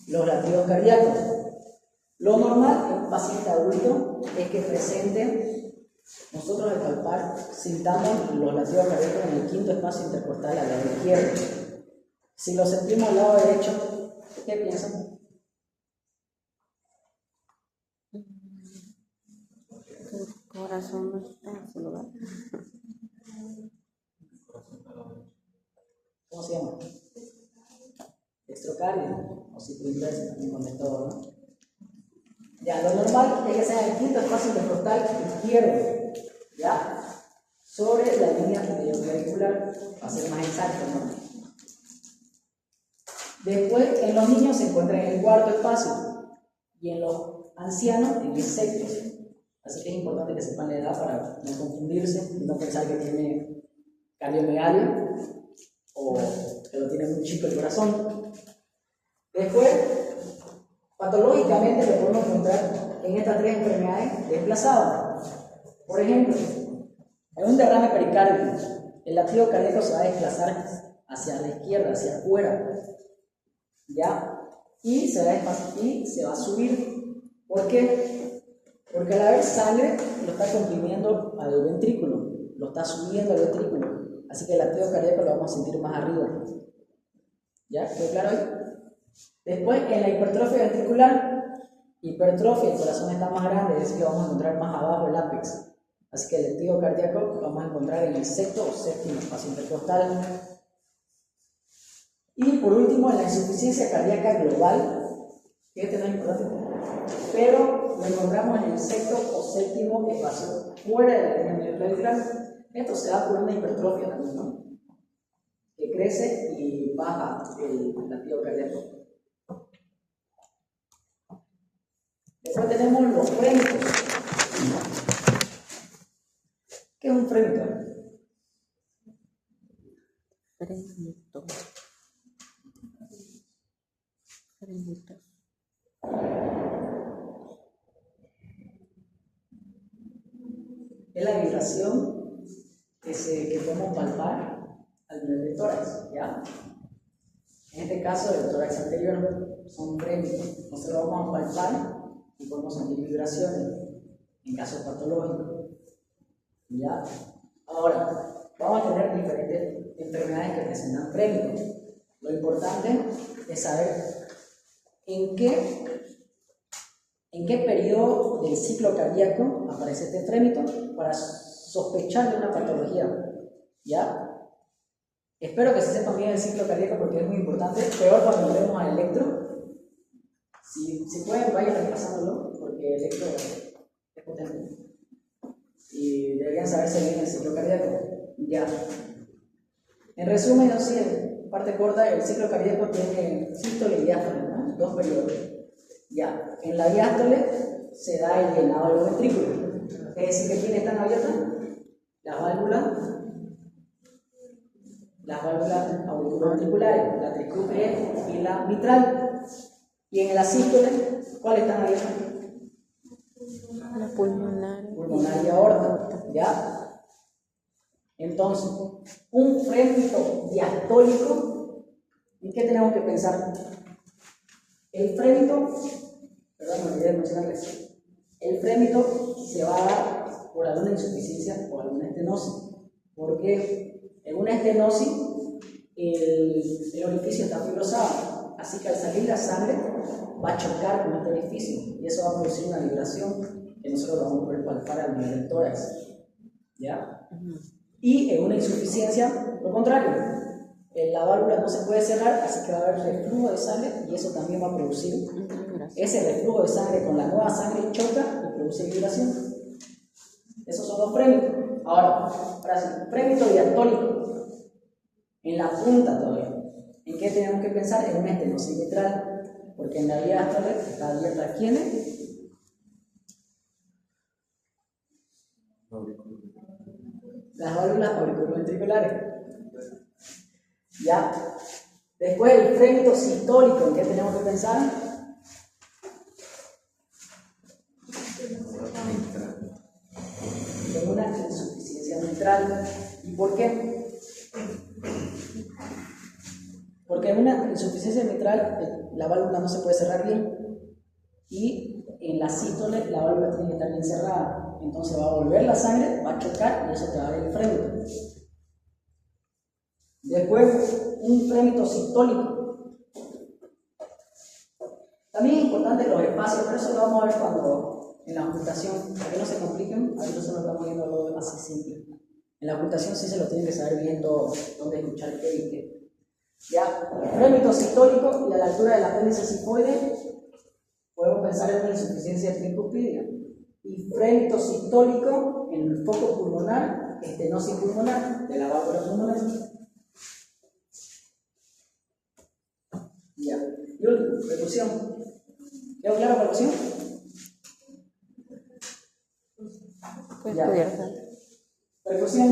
los latidos cardíacos. Lo normal en un paciente adulto es que presente, nosotros al palpar sintamos los latidos cardíacos en el quinto espacio intercostal al lado izquierdo. Si lo sentimos al lado derecho, ¿qué piensan? El corazón no está en su lugar. ¿Cómo se llama? Dextrocardio o cicloinverso, también con todo, ¿no? Ya, lo normal es que sea el quinto espacio intercostal izquierdo, ¿ya? Sobre la línea medioclavicular, para ser más exacto, ¿no? Después, en los niños se encuentra en el cuarto espacio y en los ancianos en el sexto. Así que es importante que sepan la edad para no confundirse y no pensar que tiene cardiomegalia o que lo tiene muy chico el corazón. Después, patológicamente lo podemos encontrar en estas tres enfermedades desplazadas. Por ejemplo, en un derrame pericárdico, el latido cardíaco se va a desplazar hacia la izquierda, hacia afuera, ¿ya? Y se va a subir. ¿Por qué? Porque al haber sangre lo está comprimiendo al ventrículo, lo está subiendo al ventrículo, así que el latido cardíaco lo vamos a sentir más arriba. ¿Ya? ¿Quedó claro ahí? Después, en la hipertrofia ventricular, hipertrofia, el corazón está más grande, es decir, que vamos a encontrar más abajo el ápex. Así que el latido cardíaco lo vamos a encontrar en el sexto o séptimo espacio intercostal. Y por último, en la insuficiencia cardíaca global, que este no es importante, pero lo encontramos en el sexto o séptimo espacio fuera de la línea medioclavicular. Esto se da por una hipertrofia también, ¿no? Que crece y baja el latido cardíaco. Después tenemos los frénitos. ¿Qué es un frénito? Frénito. Frénito. Es la vibración que podemos palpar al nivel del tórax, ¿ya? En este caso, el tórax anterior son frénitos. Nosotros vamos a palpar y podemos sentir vibraciones en casos patológicos, ¿ya? Ahora, vamos a tener diferentes enfermedades que presentan frénitos. Lo importante es saber en qué periodo del ciclo cardíaco aparece este frénito para sospechar de una patología, ¿ya? Espero que se sepan bien el ciclo cardíaco porque es muy importante. Peor cuando lo vemos al electro. Si pueden, vayan repasándolo porque el electro es potente. Y deberían saberse bien el ciclo cardíaco. Ya. En resumen, así, en parte corta, el ciclo cardíaco tiene sístole y diástole, ¿no? Dos periodos. Ya. En la diástole se da el llenado de los ventrículos. Es decir, que ¿quiénes están abiertas? Las válvulas las válvulas auriculoventriculares, la tricúspide y la mitral. Y en el asístole, ¿cuáles están abiertas? La pulmonar. Pulmonar y aorta, ¿ya? Entonces, un frémito diastólico, ¿en qué tenemos que pensar? El frémito, perdón, me olvidé de mencionarles, el frémito se va a dar por alguna insuficiencia o alguna estenosis, porque en una estenosis el orificio está fibrosado, así que al salir la sangre va a chocar con este orificio y eso va a producir una vibración que nosotros vamos a poder palpar al nivel del tórax, ¿ya? Y en una insuficiencia, lo contrario, la válvula no se puede cerrar, así que va a haber reflujo de sangre y eso también va a producir ese reflujo de sangre con la nueva sangre choca y produce vibración. Esos son los frémitos. Ahora, frémito diastólico, en la punta todavía. ¿En qué tenemos que pensar? En una estenosis mitral, porque en la vía diastólica está abierta ¿quiénes? Las válvulas auriculoventriculares. Ya. Después el frémito sistólico, ¿en qué tenemos que pensar? En una insuficiencia mitral. ¿Y por qué? Porque en una insuficiencia mitral la válvula no se puede cerrar bien y en la sístole la válvula tiene que estar bien cerrada. Entonces va a volver la sangre, va a chocar y eso te va a dar el frémito. Después, un frémito sistólico. También es importante los espacios, pero eso lo vamos a ver cuando en la ocultación, para que no se compliquen, ahorita solo estamos viendo algo así simple. En la ocultación sí se lo tienen que saber bien todo, dónde escuchar qué y qué. Ya, frémito sistólico y a la altura del apéndice sifoide podemos pensar en una insuficiencia tricúspide. Y frémito sistólico en el foco pulmonar, estenosis pulmonar de la válvula pulmonar. Ya. Y último, percusión. ¿Quedó claro percusión? Puede Ya. estudiar. Percusión.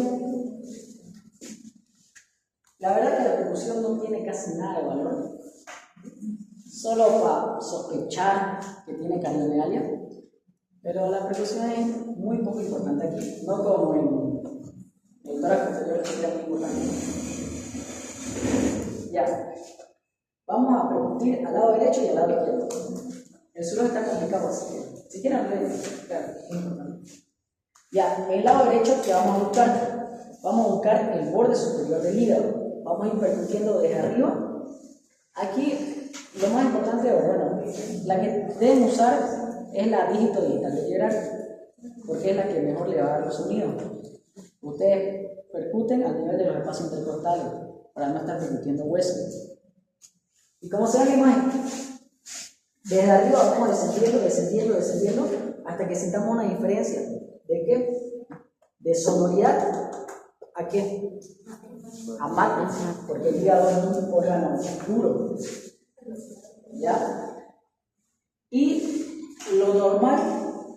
La verdad que la percusión no tiene casi nada de valor. Solo para sospechar que tiene cardiomegalia. Pero la percusión es muy poco importante aquí. No como en el tórax posterior, que es muy importante. Ya. Vamos a percutir al lado derecho y al lado izquierdo. El suelo está complicado, así que si quieren ver, claro, es importante. Ya, en el lado derecho, ¿qué vamos a buscar? Vamos a buscar el borde superior del hígado. Vamos a ir percutiendo desde arriba. Aquí, lo más importante, bueno, la que deben usar es la dígito digital de Gerard, porque es la que mejor le va a dar los sonidos. Ustedes percuten al nivel de los espacios intercostales, para no estar percutiendo huesos. ¿Y cómo se ve la imagen? Desde arriba vamos descendiendo, hasta que sintamos una diferencia. ¿De qué? De sonoridad a qué? A mate, porque el hígado es un órgano duro. ¿Ya? Y lo normal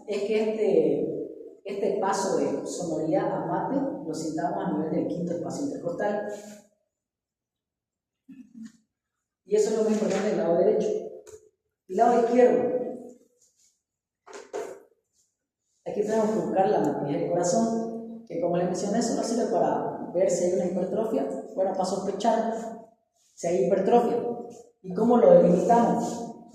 es que este paso de sonoridad a mate lo sintamos a nivel del quinto espacio intercostal. Y eso es lo más importante del lado derecho. El lado izquierdo. Aquí tenemos que buscar la matriz del corazón, que como les mencioné, solo sirve para ver si hay una hipertrofia, bueno, para sospechar si hay hipertrofia. ¿Y cómo lo delimitamos?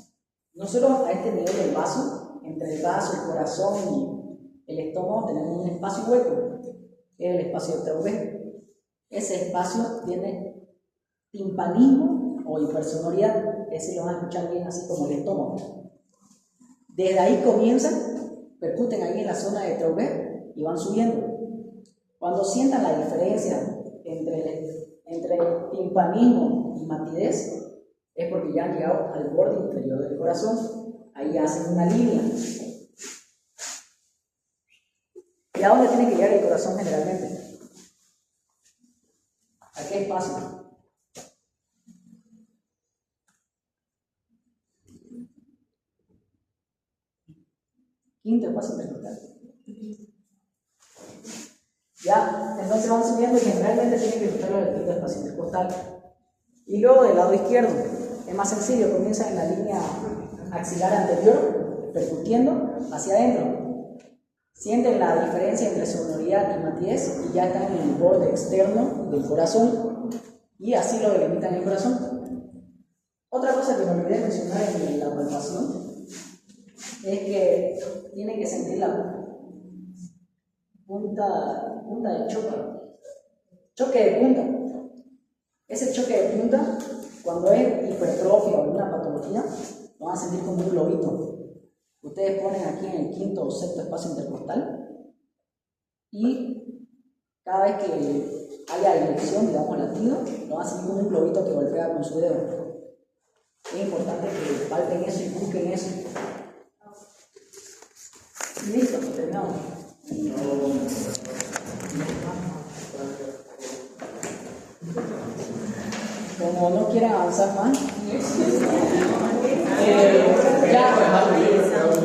Nosotros a este nivel del vaso, entre el vaso, el corazón y el estómago, tenemos un espacio hueco, que es el espacio de Traubé. Ese espacio tiene timpanismo o hipersonoridad, ese lo van a escuchar bien así como el estómago. Desde ahí comienzan, percuten ahí en la zona de Traubé y van subiendo. Cuando sientan la diferencia entre timpanismo y matidez, es porque ya han llegado al borde inferior del corazón. Ahí hacen una línea. ¿Y a dónde tiene que llegar el corazón generalmente? ¿A qué espacio? Quinto espacio intercostal. ¿Ya? Entonces van subiendo y generalmente tienen que escuchar los latidos del espacio intercostal. Y luego del lado izquierdo, es más sencillo, comienza en la línea axilar anterior, percutiendo hacia adentro. Sienten la diferencia entre sonoridad y matidez y ya están en el borde externo del corazón y así lo delimitan el corazón. Otra cosa que me olvidé mencionar en la palpación es que tienen que sentir la punta de choque de punta. Ese choque de punta, cuando es hipertrofia o alguna patología, lo van a sentir como un globito. Ustedes ponen aquí en el quinto o sexto espacio intercostal y cada vez que haya elección, digamos latido, lo van a sentir como un globito que golpea con su dedo. Es importante que palpen eso y busquen eso. Y listo, terminamos. Como no quieren avanzar más,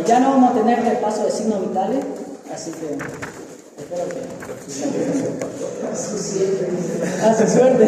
ya no vamos a tener repaso de signos vitales, así que espero que a su suerte.